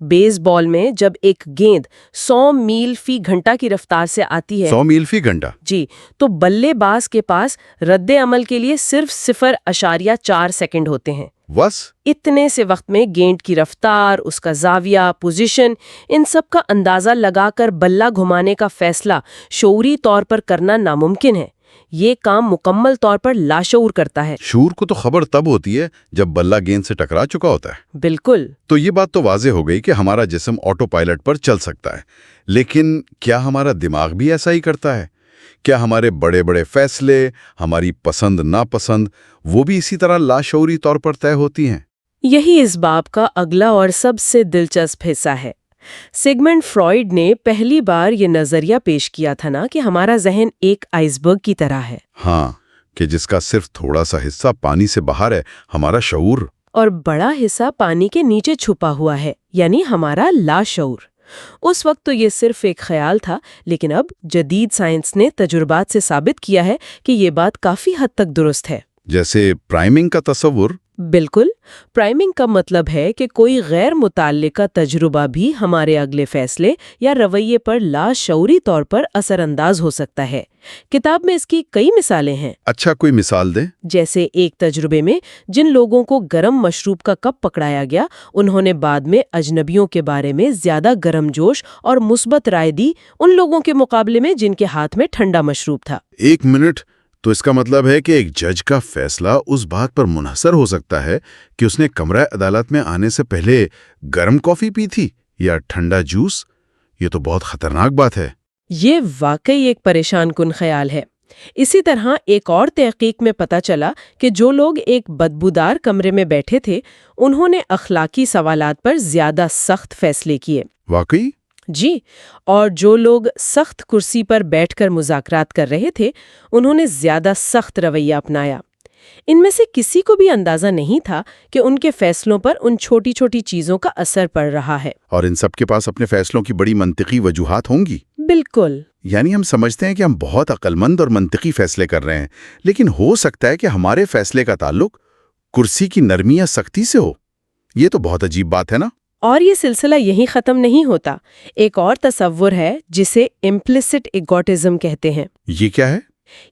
بیس بال میں جب ایک گیند 100 میل فی گھنٹہ کی رفتار سے آتی ہے 100 میل فی گھنٹہ؟ جی، تو بلے باز کے پاس رد عمل کے لیے صرف 0.4 سیکنڈ ہوتے ہیں۔ بس اتنے سے وقت میں گیند کی رفتار، اس کا زاویہ، پوزیشن، ان سب کا اندازہ لگا کر بلہ گھمانے کا فیصلہ شعوری طور پر کرنا ناممکن ہے۔ یہ کام مکمل طور پر لاشعور کرتا ہے۔ شعور کو تو خبر تب ہوتی ہے جب بلہ گیند سے ٹکرا چکا ہوتا ہے۔ بالکل۔ تو یہ بات تو واضح ہو گئی کہ ہمارا جسم آٹو پائلٹ پر چل سکتا ہے، لیکن کیا ہمارا دماغ بھی ایسا ہی کرتا ہے؟ کیا ہمارے بڑے بڑے فیصلے، ہماری پسند ناپسند، وہ بھی اسی طرح لاشعوری طور پر طے ہوتی ہیں؟ یہی اس باب کا اگلا اور سب سے دلچسپ حصہ ہے۔ سیگمنڈ فرائیڈ نے پہلی بار یہ نظریہ پیش کیا تھا کہ ہمارا ذہن ایک آئس برگ کی طرح ہے۔ ہاں، کہ جس کا صرف تھوڑا سا حصہ پانی سے باہر ہے، ہمارا شعور، اور بڑا حصہ پانی کے نیچے چھپا ہوا ہے، یعنی ہمارا لاشعور۔ اس وقت تو یہ صرف ایک خیال تھا، لیکن اب جدید سائنس نے تجربات سے ثابت کیا ہے کہ یہ بات کافی حد تک درست ہے۔ جیسے پرائمنگ کا تصور۔ بالکل، پرائمنگ کا مطلب ہے کہ کوئی غیر متعلقہ تجربہ بھی ہمارے اگلے فیصلے یا رویے پر لاشعوری طور پر اثر انداز ہو سکتا ہے۔ کتاب میں اس کی کئی مثالیں ہیں۔ اچھا، کوئی مثال دیں؟ جیسے ایک تجربے میں جن لوگوں کو گرم مشروب کا کپ پکڑایا گیا، انہوں نے بعد میں اجنبیوں کے بارے میں زیادہ گرم جوش اور مثبت رائے دی ان لوگوں کے مقابلے میں جن کے ہاتھ میں ٹھنڈا مشروب تھا۔ 1 منٹ، تو اس کا مطلب ہے کہ ایک جج کا فیصلہ اس بات پر منحصر ہو سکتا ہے کہ اس نے کمرہ عدالت میں آنے سے پہلے گرم کافی پی تھی یا ٹھنڈا جوس۔ یہ تو بہت خطرناک بات ہے۔ یہ واقعی ایک پریشان کن خیال ہے۔ اسی طرح ایک اور تحقیق میں پتہ چلا کہ جو لوگ ایک بدبودار کمرے میں بیٹھے تھے انہوں نے اخلاقی سوالات پر زیادہ سخت فیصلے کیے۔ واقعی؟ جی، اور جو لوگ سخت کرسی پر بیٹھ کر مذاکرات کر رہے تھے انہوں نے زیادہ سخت رویہ اپنایا۔ ان میں سے کسی کو بھی اندازہ نہیں تھا کہ ان کے فیصلوں پر ان چھوٹی چھوٹی چیزوں کا اثر پڑ رہا ہے۔ اور ان سب کے پاس اپنے فیصلوں کی بڑی منطقی وجوہات ہوں گی۔ بالکل۔ یعنی ہم سمجھتے ہیں کہ ہم بہت عقل مند اور منطقی فیصلے کر رہے ہیں، لیکن ہو سکتا ہے کہ ہمارے فیصلے کا تعلق کرسی کی نرمی یا سختی سے ہو۔ یہ تو بہت عجیب بات ہے نا؟ اور یہ سلسلہ یہیں ختم نہیں ہوتا۔ ایک اور تصور ہے جسے امپلیسٹ ایگوٹزم کہتے ہیں۔ یہ کیا ہے؟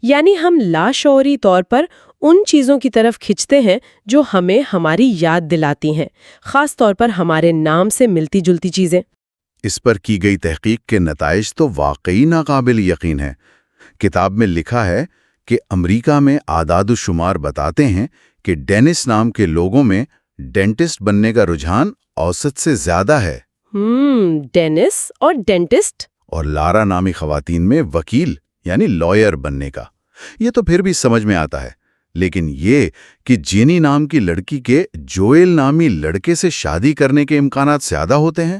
یعنی ہم لاشعوری طور پر ان چیزوں کی طرف کھنچتے ہیں جو ہمیں ہماری یاد دلاتی ہیں، خاص طور پر ہمارے نام سے ملتی جلتی چیزیں۔ اس پر کی گئی تحقیق کے نتائج تو واقعی ناقابل یقین ہیں۔ کتاب میں لکھا ہے کہ امریکہ میں اعداد و شمار بتاتے ہیں کہ ڈینس نام کے لوگوں میں ڈینٹسٹ بننے کا رجحان اوسط سے زیادہ ہے۔ ڈینس اور ڈینٹسٹ؟ اور لارا نامی خواتین میں وکیل یعنی لائر بننے کا۔ یہ تو پھر بھی سمجھ میں آتا ہے، لیکن یہ کہ جینی نام کی لڑکی کے جوئل نامی لڑکے سے شادی کرنے کے امکانات زیادہ ہوتے ہیں،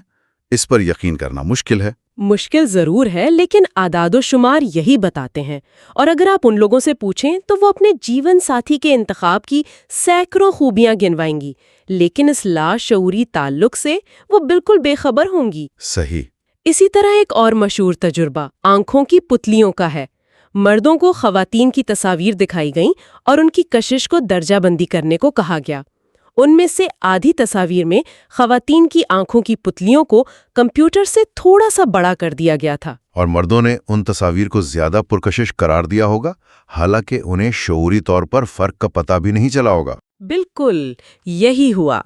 اس پر یقین کرنا مشکل ہے۔ مشکل ضرور ہے، لیکن اعداد و شمار یہی بتاتے ہیں۔ اور اگر آپ ان لوگوں سے پوچھیں تو وہ اپنے جیون ساتھی کے انتخاب کی سینکڑوں خوبیاں گنوائیں گی، لیکن اس لاشعوری تعلق سے وہ بالکل بے خبر ہوں گی۔ صحیح۔ اسی طرح ایک اور مشہور تجربہ آنکھوں کی پتلیوں کا ہے۔ مردوں کو خواتین کی تصاویر دکھائی گئیں اور ان کی کشش کو درجہ بندی کرنے کو کہا گیا۔ ان میں سے آدھی تصاویر میں خواتین کی آنکھوں کی پتلیوں کو کمپیوٹر سے تھوڑا سا بڑا کر دیا گیا تھا، اور مردوں نے ان تصاویر کو زیادہ پرکشش قرار دیا ہوگا، حالانکہ انہیں شعوری طور پر فرق کا پتہ بھی نہیں چلا ہوگا۔ بالکل یہی ہوا۔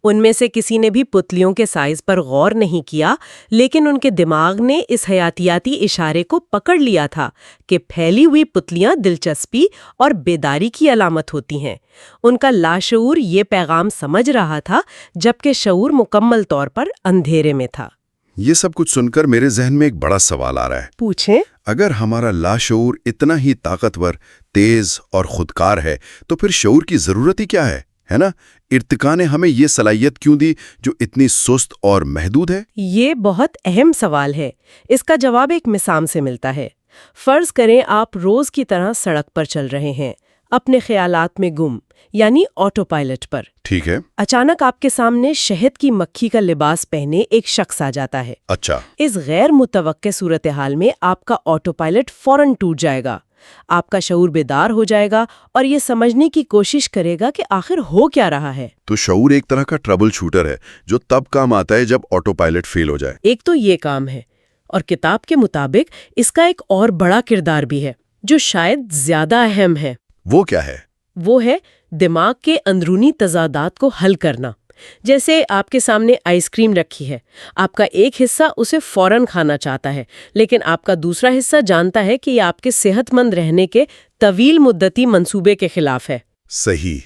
ان میں سے کسی نے بھی پتلیوں کے سائز پر غور نہیں کیا، لیکن ان کے دماغ نے اس حیاتیاتی اشارے کو پکڑ لیا تھا کہ پھیلی ہوئی پتلیاں دلچسپی اور بیداری کی علامت ہوتی ہیں۔ ان کا لاشعور یہ پیغام سمجھ رہا تھا، جبکہ شعور مکمل طور پر اندھیرے میں تھا۔ یہ سب کچھ سن کر میرے ذہن میں ایک بڑا سوال آ رہا ہے۔ پوچھیں۔ اگر ہمارا لاشعور اتنا ہی طاقتور، تیز اور خودکار ہے تو پھر شعور کی ضرورت ہی کیا ہے نا؟ ارتقاء نے ہمیں یہ صلاحیت کیوں دی جو اتنی سست اور محدود ہے؟ یہ بہت اہم سوال ہے۔ اس کا جواب ایک مثال سے ملتا ہے۔ فرض کریں آپ روز کی طرح سڑک پر چل رہے ہیں، اپنے خیالات میں گم، یعنی آٹو پائلٹ پر۔ ٹھیک ہے۔ اچانک آپ کے سامنے شہد کی مکھی کا لباس پہنے ایک شخص آ جاتا ہے۔ اچھا۔ اس غیر متوقع صورتحال میں آپ کا آٹو پائلٹ فوراً ٹوٹ جائے گا۔ آپ کا شعور بیدار ہو جائے گا اور یہ سمجھنے کی کوشش کرے گا کہ آخر ہو کیا رہا ہے۔ تو شعور ایک طرح کا ٹربل شوٹر ہے جو تب کام آتا ہے جب آٹو پائلٹ فیل ہو جائے۔ ایک تو یہ کام ہے، اور کتاب کے مطابق اس کا ایک اور بڑا کردار بھی ہے جو شاید زیادہ اہم ہے۔ وہ کیا ہے؟ وہ ہے دماغ کے اندرونی تضادات کو حل کرنا۔ جیسے آپ کے سامنے آئس کریم رکھی ہے، آپ کا ایک حصہ اسے فوراً کھانا چاہتا ہے، لیکن آپ کا دوسرا حصہ جانتا ہے کہ یہ آپ کے صحت مند رہنے کے طویل مدتی منصوبے کے خلاف ہے۔ صحیح۔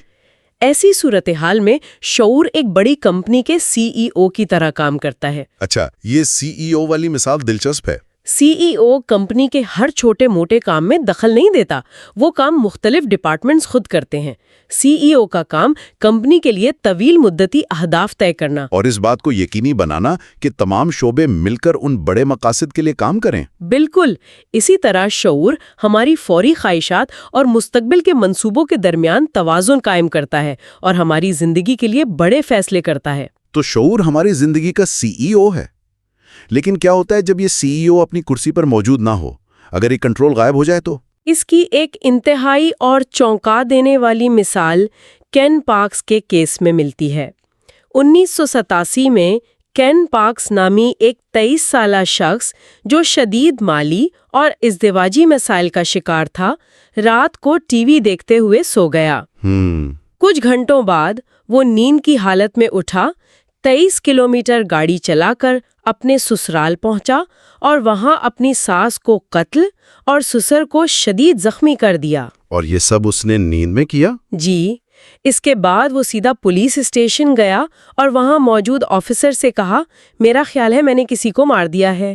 ایسی صورتحال میں شعور ایک بڑی کمپنی کے CEO کی طرح کام کرتا ہے۔ اچھا، یہ CEO والی مثال دلچسپ ہے۔ CEO کمپنی کے ہر چھوٹے موٹے کام میں دخل نہیں دیتا، وہ کام مختلف ڈپارٹمنٹس خود کرتے ہیں۔ CEO کا کام کمپنی کے لیے طویل مدتی اہداف طے کرنا اور اس بات کو یقینی بنانا کہ تمام شعبے مل کر ان بڑے مقاصد کے لیے کام کریں۔ بالکل اسی طرح شعور ہماری فوری خواہشات اور مستقبل کے منصوبوں کے درمیان توازن قائم کرتا ہے اور ہماری زندگی کے لیے بڑے فیصلے کرتا ہے۔ تو شعور ہماری زندگی کا CEO ہے، لیکن کیا ہوتا ہے جب یہ CEO اپنی کرسی پر موجود نہ ہو؟ اگر یہ کنٹرول غائب ہو جائے تو؟ اس کی ایک انتہائی اور چونکا دینے والی مثال کین پارکس کے کیس میں ملتی ہے۔ 1987 میں کین پارکس نامی ایک 23 سالہ شخص جو شدید مالی اور ازدواجی مسائل کا شکار تھا، رات کو ٹی وی دیکھتے ہوئے سو گیا۔ کچھ گھنٹوں بعد وہ نیند کی حالت میں اٹھا، 23 کلومیٹر گاڑی چلا کر اپنے سسرال پہنچا اور وہاں اپنی ساس کو قتل اور سسر کو شدید زخمی کر دیا۔ اور یہ سب اس نے نیند میں کیا؟ جی۔ اس کے بعد وہ سیدھا پولیس اسٹیشن گیا اور وہاں موجود آفیسر سے کہا، میرا خیال ہے میں نے کسی کو مار دیا ہے۔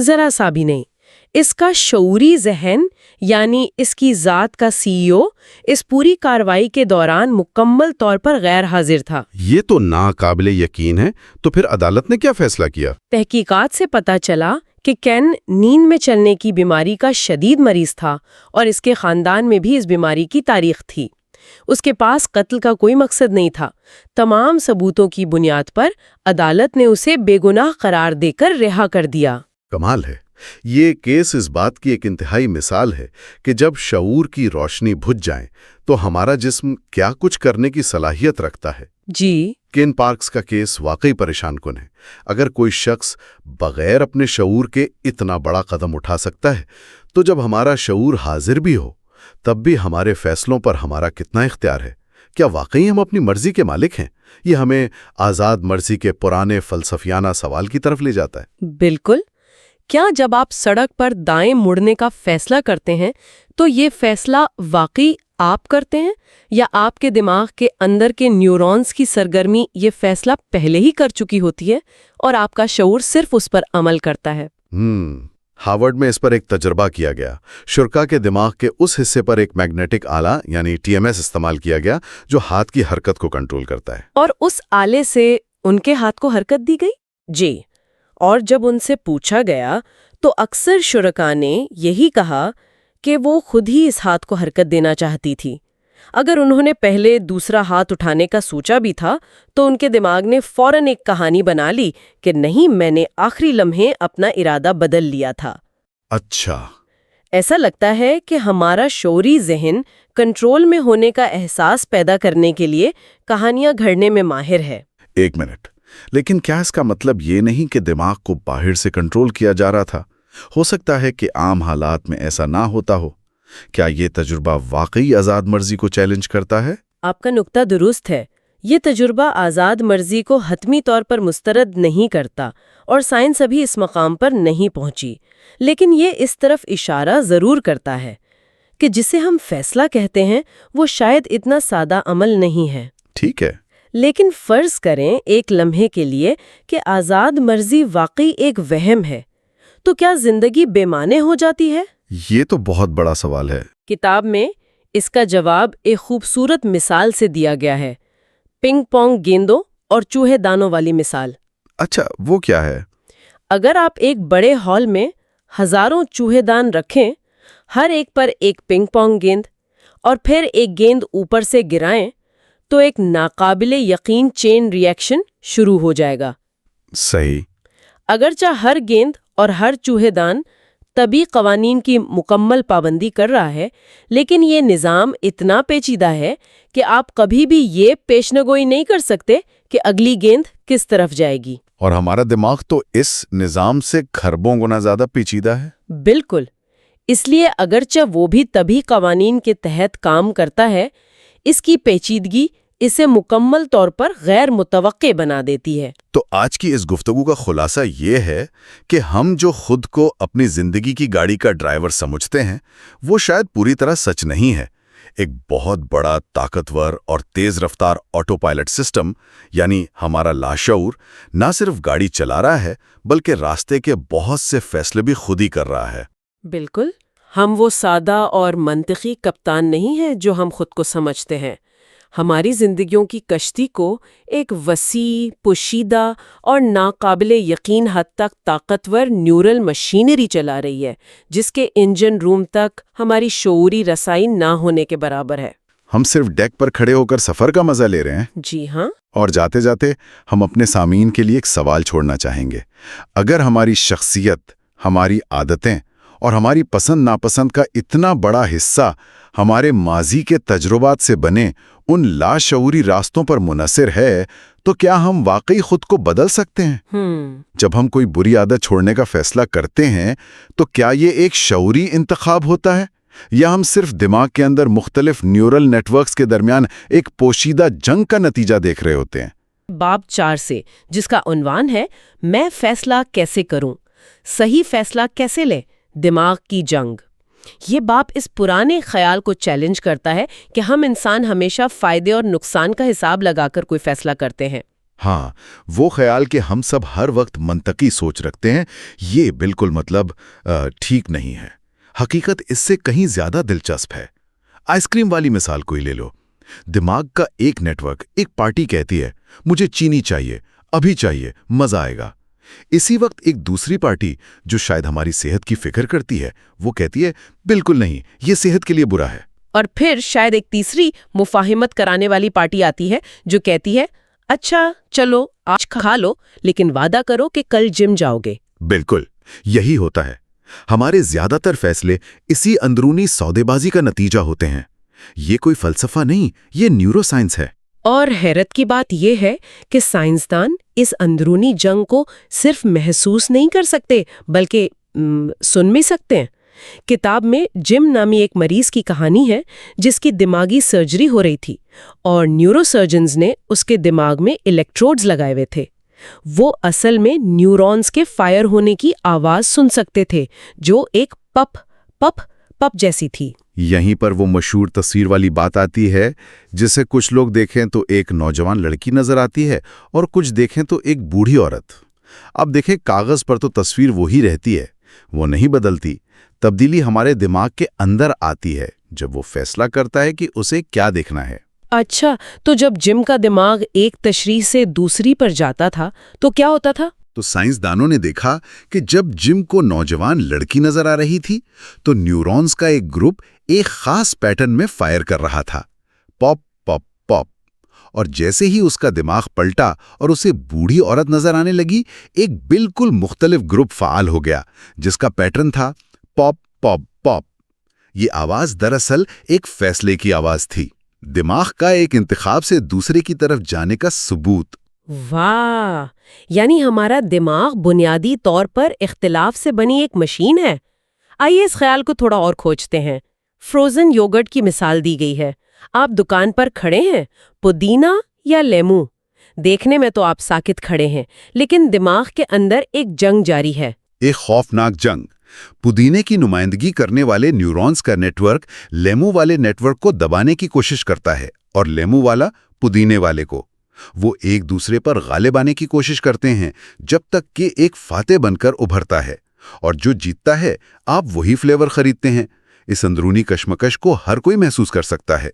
ذرا سا بھی نہیں۔ اس کا شعوری ذہن یعنی اس کی ذات کا CEO اس پوری کارروائی کے دوران مکمل طور پر غیر حاضر تھا۔ یہ تو ناقابل یقین ہے۔ تو پھر عدالت نے کیا فیصلہ کیا؟ تحقیقات سے پتہ چلا کہ کین نیند میں چلنے کی بیماری کا شدید مریض تھا اور اس کے خاندان میں بھی اس بیماری کی تاریخ تھی۔ اس کے پاس قتل کا کوئی مقصد نہیں تھا۔ تمام ثبوتوں کی بنیاد پر عدالت نے اسے بے گناہ قرار دے کر رہا کر دیا۔ کمال ہے۔ یہ کیس اس بات کی ایک انتہائی مثال ہے کہ جب شعور کی روشنی بجھ جائیں تو ہمارا جسم کیا کچھ کرنے کی صلاحیت رکھتا ہے۔ جی، کین پارکس کا کیس واقعی پریشان کن ہے۔ اگر کوئی شخص بغیر اپنے شعور کے اتنا بڑا قدم اٹھا سکتا ہے تو جب ہمارا شعور حاضر بھی ہو تب بھی ہمارے فیصلوں پر ہمارا کتنا اختیار ہے؟ کیا واقعی ہم اپنی مرضی کے مالک ہیں؟ یہ ہمیں آزاد مرضی کے پرانے فلسفیانہ سوال کی طرف لے جاتا ہے۔ بالکل۔ کیا جب آپ سڑک پر دائیں مڑنے کا فیصلہ کرتے ہیں تو یہ فیصلہ واقعی آپ کرتے ہیں یا آپ کے دماغ کے اندر کے نیورونز کی سرگرمی یہ فیصلہ پہلے ہی کر چکی ہوتی ہے اور آپ کا شعور صرف اس پر عمل کرتا ہے؟ ہارورڈ میں اس پر ایک تجربہ کیا گیا۔ شرکا کے دماغ کے اس حصے پر ایک میگنیٹک آلہ یعنی TMS استعمال کیا گیا جو ہاتھ کی حرکت کو کنٹرول کرتا ہے۔ اور اس آلے سے ان کے ہاتھ کو حرکت دی گئی؟ جی، اور جب ان سے پوچھا گیا تو اکثر شرکا نے یہی کہا کہ وہ خود ہی اس ہاتھ کو حرکت دینا چاہتی تھی۔ اگر انہوں نے پہلے دوسرا ہاتھ اٹھانے کا سوچا بھی تھا تو ان کے دماغ نے فوراً ایک کہانی بنا لی کہ نہیں، میں نے آخری لمحے اپنا ارادہ بدل لیا تھا۔ اچھا، ایسا لگتا ہے کہ ہمارا شعوری ذہن کنٹرول میں ہونے کا احساس پیدا کرنے کے لیے کہانیاں گھڑنے میں ماہر ہے۔ ایک منٹ، لیکن کیا اس کا مطلب یہ نہیں کہ دماغ کو باہر سے کنٹرول کیا جا رہا تھا؟ ہو سکتا ہے کہ عام حالات میں ایسا نہ ہوتا ہو۔ کیا یہ تجربہ واقعی آزاد مرضی کو چیلنج کرتا ہے؟ آپ کا نقطہ درست ہے۔ یہ تجربہ آزاد مرضی کو حتمی طور پر مسترد نہیں کرتا اور سائنس ابھی اس مقام پر نہیں پہنچی، لیکن یہ اس طرف اشارہ ضرور کرتا ہے کہ جسے ہم فیصلہ کہتے ہیں وہ شاید اتنا سادہ عمل نہیں ہے۔ ٹھیک ہے، لیکن فرض کریں ایک لمحے کے لیے کہ آزاد مرضی واقعی ایک وہم ہے، تو کیا زندگی بے معنی ہو جاتی ہے؟ یہ تو بہت بڑا سوال ہے۔ کتاب میں اس کا جواب ایک خوبصورت مثال سے دیا گیا ہے، پنگ پونگ گیندوں اور چوہے دانوں والی مثال۔ اچھا، وہ کیا ہے؟ اگر آپ ایک بڑے ہال میں ہزاروں چوہے دان رکھیں، ہر ایک پر ایک پنگ پونگ گیند، اور پھر ایک گیند اوپر سے گرائیں، تو ایک ناقابل یقین چین ری ایکشن شروع ہو جائے گا۔ صحیح۔ اگرچہ ہر گیند اور ہر چوہے دان طبی قوانین کی مکمل پابندی کر رہا ہے، لیکن یہ نظام اتنا پیچیدہ ہے کہ آپ کبھی بھی یہ پیشنگوئی نہیں کر سکتے کہ اگلی گیند کس طرف جائے گی۔ اور ہمارا دماغ تو اس نظام سے کھربوں گنا زیادہ پیچیدہ ہے۔ بالکل۔ اس لیے اگرچہ وہ بھی طبی قوانین کے تحت کام کرتا ہے، اس کی پیچیدگی اسے مکمل طور پر غیر متوقع بنا دیتی ہے۔ تو آج کی اس گفتگو کا خلاصہ یہ ہے کہ ہم جو خود کو اپنی زندگی کی گاڑی کا ڈرائیور سمجھتے ہیں وہ شاید پوری طرح سچ نہیں ہے۔ ایک بہت بڑا، طاقتور اور تیز رفتار آٹو پائلٹ سسٹم یعنی ہمارا لاشعور نہ صرف گاڑی چلا رہا ہے بلکہ راستے کے بہت سے فیصلے بھی خود ہی کر رہا ہے۔ بالکل۔ ہم وہ سادہ اور منطقی کپتان نہیں ہیں جو ہم خود کو سمجھتے ہیں۔ ہماری زندگیوں کی کشتی کو ایک وسیع، پوشیدہ اور ناقابل یقین حد تک طاقتور نیورل مشینری چلا رہی ہے، جس کے انجن روم تک ہماری شعوری رسائی نہ ہونے کے برابر ہے۔ ہم صرف ڈیک پر کھڑے ہو کر سفر کا مزہ لے رہے ہیں۔ جی ہاں۔ اور جاتے جاتے ہم اپنے سامعین کے لیے ایک سوال چھوڑنا چاہیں گے۔ اگر ہماری شخصیت، ہماری عادتیں اور ہماری پسند ناپسند کا اتنا بڑا حصہ ہمارے ماضی کے تجربات سے بنے ان لاشعوری راستوں پر منحصر ہے تو کیا ہم واقعی خود کو بدل سکتے ہیں؟ جب ہم کوئی بری عادت چھوڑنے کا فیصلہ کرتے ہیں تو کیا یہ ایک شعوری انتخاب ہوتا ہے یا ہم صرف دماغ کے اندر مختلف نیورل نیٹ ورکس کے درمیان ایک پوشیدہ جنگ کا نتیجہ دیکھ رہے ہوتے ہیں؟ باب 4 سے، جس کا عنوان ہے میں فیصلہ کیسے کروں، صحیح فیصلہ کیسے لیں، دماغ کی جنگ۔ یہ باب اس پرانے خیال کو چیلنج کرتا ہے کہ ہم انسان ہمیشہ فائدے اور نقصان کا حساب لگا کر کوئی فیصلہ کرتے ہیں۔ ہاں، وہ خیال کہ ہم سب ہر وقت منطقی سوچ رکھتے ہیں، یہ بالکل ٹھیک نہیں ہے۔ حقیقت اس سے کہیں زیادہ دلچسپ ہے۔ آئس کریم والی مثال کوئی لے لو۔ دماغ کا ایک نیٹ ورک، ایک پارٹی کہتی ہے مجھے چینی چاہیے، ابھی چاہیے، مزہ آئے گا۔ اسی وقت ایک دوسری پارٹی جو شاید ہماری صحت کی فکر کرتی ہے، وہ کہتی ہے بالکل نہیں، یہ صحت کے لیے برا ہے۔ اور پھر شاید ایک تیسری مفاہمت کرانے والی پارٹی آتی ہے جو کہتی ہے اچھا چلو آج کھا لو لیکن وعدہ کرو کہ کل جم جاؤ گے۔ بالکل یہی ہوتا ہے۔ ہمارے زیادہ تر فیصلے اسی اندرونی سودے بازی کا نتیجہ ہوتے ہیں۔ یہ کوئی فلسفہ نہیں، یہ نیورو سائنس ہے۔ اور حیرت کی بات یہ ہے کہ سائنسدان اس اندرونی جنگ کو صرف محسوس نہیں کر سکتے بلکہ سن بھی سکتے ہیں۔ کتاب میں جم نامی ایک مریض کی کہانی ہے جس کی دماغی سرجری ہو رہی تھی اور نیورو سرجنز نے اس کے دماغ میں الیکٹروڈز لگائے ہوئے تھے۔ وہ اصل میں نیورونز کے فائر ہونے کی آواز سن سکتے تھے جو ایک پپ پپ پپ جیسی تھی۔ یہیں پر وہ مشہور تصویر والی بات آتی ہے، جسے کچھ لوگ دیکھیں تو ایک نوجوان لڑکی نظر آتی ہے اور کچھ دیکھیں تو ایک بوڑھی عورت۔ اب دیکھیں، کاغذ پر تو تصویر وہی رہتی ہے، وہ نہیں بدلتی۔ تبدیلی ہمارے دماغ کے اندر آتی ہے جب وہ فیصلہ کرتا ہے کہ اسے کیا دیکھنا ہے۔ اچھا، تو جب جم کا دماغ ایک تشریح سے دوسری پر جاتا تھا تو کیا ہوتا تھا؟ تو سائنسدانوں نے دیکھا کہ جب جم کو نوجوان لڑکی نظر آ رہی تھی تو نیورونز کا ایک گروپ ایک خاص پیٹرن میں فائر کر رہا تھا، پاپ پاپ پاپ۔ اور جیسے ہی اس کا دماغ پلٹا اور اسے بوڑھی عورت نظر آنے لگی، ایک بالکل مختلف گروپ فعال ہو گیا جس کا پیٹرن تھا پاپ پاپ پاپ۔ یہ آواز دراصل ایک فیصلے کی آواز تھی، دماغ کا ایک انتخاب سے دوسرے کی طرف جانے کا ثبوت۔ واہ، یعنی ہمارا دماغ بنیادی طور پر اختلاف سے بنی ایک مشین ہے۔ آئیے اس خیال کو تھوڑا اور کھوجتے ہیں۔ فروزن یوگرٹ کی مثال دی گئی ہے۔ آپ دکان پر کھڑے ہیں، پودینہ یا لیمو؟ دیکھنے میں تو آپ ساکت کھڑے ہیں لیکن دماغ کے اندر ایک جنگ جاری ہے، ایک خوفناک جنگ۔ پودینے کی نمائندگی کرنے والے نیورونز کا نیٹ ورک لیمو والے نیٹ ورک کو دبانے کی کوشش کرتا ہے اور لیمو والا پودینے والے کو۔ وہ ایک دوسرے پر غالب آنے کی کوشش کرتے ہیں جب تک کہ ایک فاتح بن کر ابھرتا ہے، اور جو جیتتا ہے آپ وہی فلیور خریدتے ہیں۔ اس اندرونی کشمکش کو ہر کوئی محسوس کر سکتا ہے۔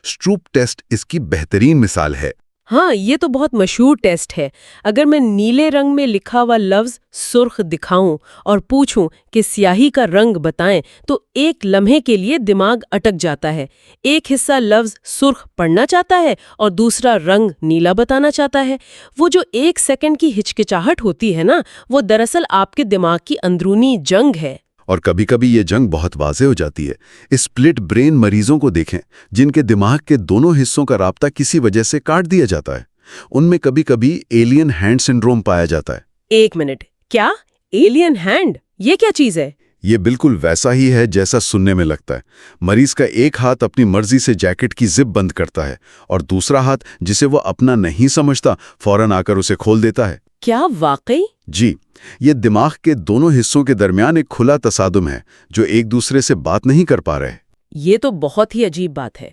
سٹروپ ٹیسٹ اس کی بہترین مثال ہے۔ ہاں، یہ تو بہت مشہور ٹیسٹ ہے۔ اگر میں نیلے رنگ میں لکھا ہوا لفظ سرخ دکھاؤں اور پوچھوں کہ سیاہی کا رنگ بتائیں تو ایک لمحے کے لیے دماغ اٹک جاتا ہے۔ ایک حصہ لفظ سرخ پڑھنا چاہتا ہے اور دوسرا رنگ نیلا بتانا چاہتا ہے۔ وہ جو ایک سیکنڈ کی ہچکچاہٹ ہوتی ہے نا، وہ دراصل آپ کے دماغ کی اندرونی جنگ ہے۔ اور کبھی کبھی یہ جنگ بہت واضح ہو جاتی ہے۔ اسپلٹ برین مریضوں کو دیکھیں جن کے دماغ کے دونوں حصوں کا رابطہ کسی وجہ سے کاٹ دیا جاتا ہے۔ ان میں کبھی کبھی ایلین ہینڈ سنڈروم پایا جاتا ہے۔ ایک منٹ، کیا ایلین ہینڈ؟ یہ کیا چیز ہے؟ یہ بالکل ویسا ہی ہے جیسا سننے میں لگتا ہے۔ مریض کا ایک ہاتھ اپنی مرضی سے جیکٹ کی زپ بند کرتا ہے اور دوسرا ہاتھ جسے وہ اپنا نہیں سمجھتا فوراً آ کر اسے کھول دیتا ہے۔ کیا واقعی؟ جی، یہ دماغ کے دونوں حصوں کے درمیان ایک کھلا تصادم ہے جو ایک دوسرے سے بات نہیں کر پا رہے۔ یہ تو بہت ہی عجیب بات ہے۔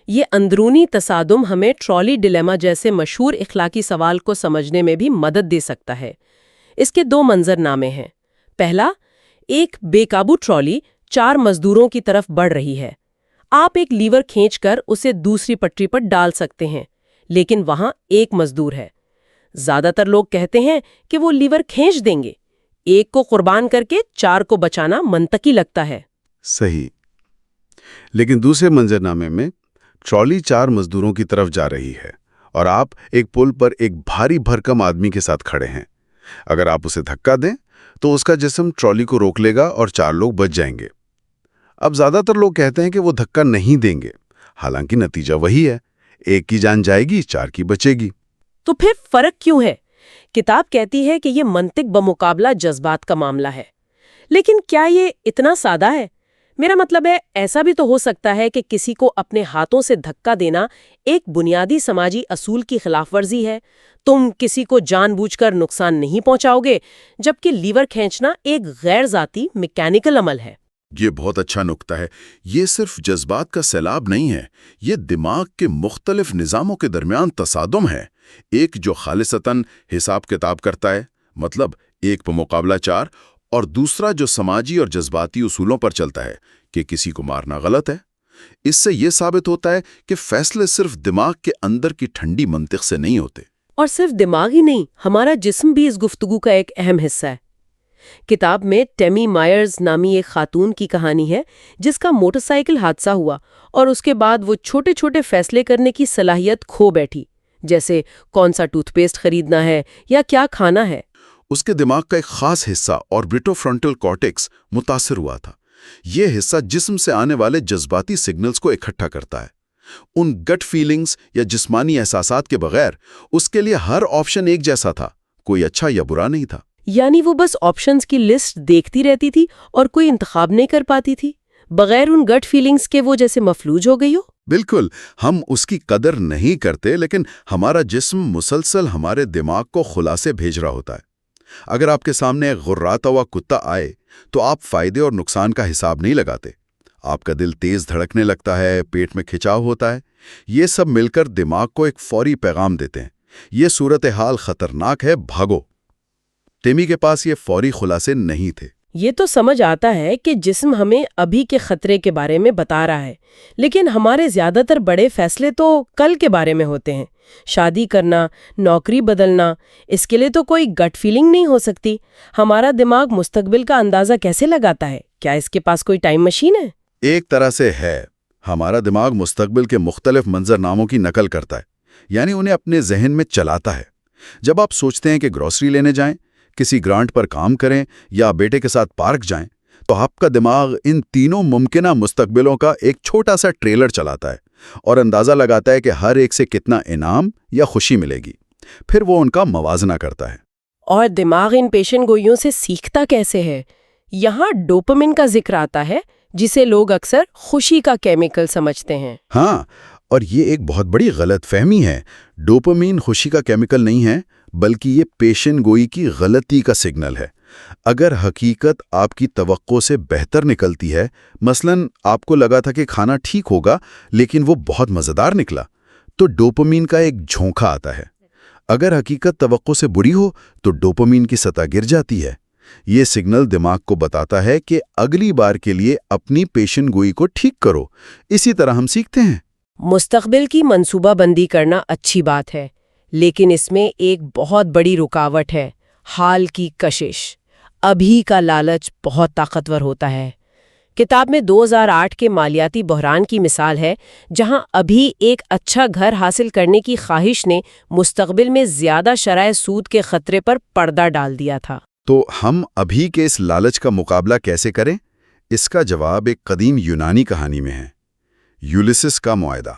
یہ اندرونی تصادم ہمیں ٹرالی ڈیلیما جیسے مشہور اخلاقی سوال کو سمجھنے میں بھی مدد دے سکتا ہے۔ اس کے دو منظر نامے ہیں۔ پہلا، ایک بے قابو ٹرالی 4 مزدوروں کی طرف بڑھ رہی ہے۔ آپ ایک لیور کھینچ کر اسے دوسری پٹری پر ڈال سکتے ہیں، لیکن وہاں ایک مزدور ہے۔ زیادہ تر لوگ کہتے ہیں کہ وہ لیور کھینچ دیں گے۔ ایک کو قربان کر کے 4 کو بچانا منطقی لگتا ہے۔ صحیح، لیکن دوسرے منظرنامے میں ٹرالی 4 مزدوروں کی طرف جا رہی ہے اور آپ ایک پل پر ایک بھاری بھرکم آدمی کے ساتھ کھڑے ہیں۔ اگر آپ اسے دھکا دیں تو اس کا جسم ٹرالی کو روک لے گا اور 4 لوگ بچ جائیں گے۔ اب زیادہ تر لوگ کہتے ہیں کہ وہ دھکا نہیں دیں گے، حالانکہ نتیجہ وہی ہے، ایک کی جان جائے گی، 4 کی بچے گی۔ تو پھر فرق کیوں ہے؟ کتاب کہتی ہے کہ یہ منطق بمقابلہ جذبات کا معاملہ ہے۔ لیکن کیا یہ اتنا سادہ ہے؟ میرا مطلب ہے، ایسا بھی تو ہو سکتا ہے کہ کسی کو اپنے ہاتھوں سے دھکا دینا ایک بنیادی سماجی اصول کی خلاف ورزی ہے۔ تم کسی کو جان بوجھ کر نقصان نہیں پہنچاؤ گے، جبکہ لیور کھینچنا ایک غیر ذاتی میکینیکل عمل ہے۔ یہ بہت اچھا نکتہ ہے۔ یہ صرف جذبات کا سیلاب نہیں ہے، یہ دماغ کے مختلف نظاموں کے درمیان تصادم ہے۔ ایک جو خالصتاً حساب کتاب کرتا ہے، مطلب 1 پہ مقابلہ 4، اور دوسرا جو سماجی اور جذباتی اصولوں پر چلتا ہے کہ کسی کو مارنا غلط ہے۔ اس سے یہ ثابت ہوتا ہے کہ فیصلے صرف دماغ کے اندر کی ٹھنڈی منطق سے نہیں ہوتے۔ اور صرف دماغ ہی نہیں، ہمارا جسم بھی اس گفتگو کا ایک اہم حصہ ہے۔ کتاب میں ٹیمی مائرز نامی ایک خاتون کی کہانی ہے جس کا موٹر سائیکل حادثہ ہوا اور اس کے بعد وہ چھوٹے چھوٹے فیصلے کرنے کی صلاحیت کھو بیٹھی، جیسے کون سا ٹوتھ پیسٹ خریدنا ہے یا کیا کھانا ہے۔ اس کے دماغ کا ایک خاص حصہ آربیٹو فرنٹل کارٹیکس متاثر ہوا تھا۔ یہ حصہ جسم سے آنے والے جذباتی سگنلز کو اکٹھا کرتا ہے۔ ان گٹ فیلنگز یا جسمانی احساسات کے بغیر اس کے لیے ہر آپشن ایک جیسا تھا، کوئی اچھا یا برا نہیں تھا۔ یعنی وہ بس آپشنز کی لسٹ دیکھتی رہتی تھی اور کوئی انتخاب نہیں کر پاتی تھی، بغیر ان گٹ فیلنگز کے وہ جیسے مفلوج ہو گئی ہو۔ بالکل، ہم اس کی قدر نہیں کرتے، لیکن ہمارا جسم مسلسل ہمارے دماغ کو خلاصے بھیج رہا ہوتا ہے۔ اگر آپ کے سامنے ایک غراتا ہوا کتا آئے تو آپ فائدے اور نقصان کا حساب نہیں لگاتے۔ آپ کا دل تیز دھڑکنے لگتا ہے، پیٹ میں کھچاؤ ہوتا ہے۔ یہ سب مل کر دماغ کو ایک فوری پیغام دیتے ہیں، یہ صورتحال خطرناک ہے، بھاگو۔ ٹیمی کے پاس یہ فوری خلاصے نہیں تھے۔ یہ تو سمجھ آتا ہے کہ جسم ہمیں ابھی کے خطرے کے بارے میں بتا رہا ہے، لیکن ہمارے زیادہ تر بڑے فیصلے تو کل کے بارے میں ہوتے ہیں۔ شادی کرنا، نوکری بدلنا، اس کے لیے تو کوئی گٹ فیلنگ نہیں ہو سکتی۔ ہمارا دماغ مستقبل کا اندازہ کیسے لگاتا ہے؟ کیا اس کے پاس کوئی ٹائم مشین ہے؟ ایک طرح سے ہے۔ ہمارا دماغ مستقبل کے مختلف منظرناموں کی نقل کرتا ہے، یعنی انہیں اپنے ذہن میں چلاتا ہے۔ جب آپ سوچتے ہیں کہ گروسری لینے جائیں، کسی گرانٹ پر کام کریں یا بیٹے کے ساتھ پارک جائیں، تو آپ کا دماغ ان تینوں ممکنہ مستقبلوں کا ایک چھوٹا سا ٹریلر چلاتا ہے اور اندازہ لگاتا ہے کہ ہر ایک سے کتنا انعام یا خوشی ملے گی۔ پھر وہ ان کا موازنہ کرتا ہے۔ اور دماغ ان پیشن گوئیوں سے سیکھتا کیسے ہے؟ یہاں ڈوپامن کا ذکر آتا ہے، جسے لوگ اکثر خوشی کا کیمیکل سمجھتے ہیں۔ ہاں، اور یہ ایک بہت بڑی غلط فہمی ہے۔ ڈوپامین خوشی کا کیمیکل نہیں ہے، بلکہ یہ پیشن گوئی کی غلطی کا سگنل ہے۔ اگر حقیقت آپ کی توقع سے بہتر نکلتی ہے، مثلاً آپ کو لگا تھا کہ کھانا ٹھیک ہوگا لیکن وہ بہت مزیدار نکلا، تو ڈوپامین کا ایک جھونکا آتا ہے۔ اگر حقیقت توقع سے بری ہو تو ڈوپامین کی سطح گر جاتی ہے۔ یہ سگنل دماغ کو بتاتا ہے کہ اگلی بار کے لیے اپنی پیشن گوئی کو ٹھیک کرو۔ اسی طرح ہم سیکھتے ہیں۔ مستقبل کی منصوبہ بندی کرنا اچھی بات ہے، لیکن اس میں ایک بہت بڑی رکاوٹ ہے، حال کی کشش۔ ابھی کا لالچ بہت طاقتور ہوتا ہے۔ کتاب میں 2008 کے مالیاتی بحران کی مثال ہے، جہاں ابھی ایک اچھا گھر حاصل کرنے کی خواہش نے مستقبل میں زیادہ شرح سود کے خطرے پر پردہ ڈال دیا تھا۔ تو ہم ابھی کے اس لالچ کا مقابلہ کیسے کریں؟ اس کا جواب ایک قدیم یونانی کہانی میں ہے، یولیسس کا معاہدہ۔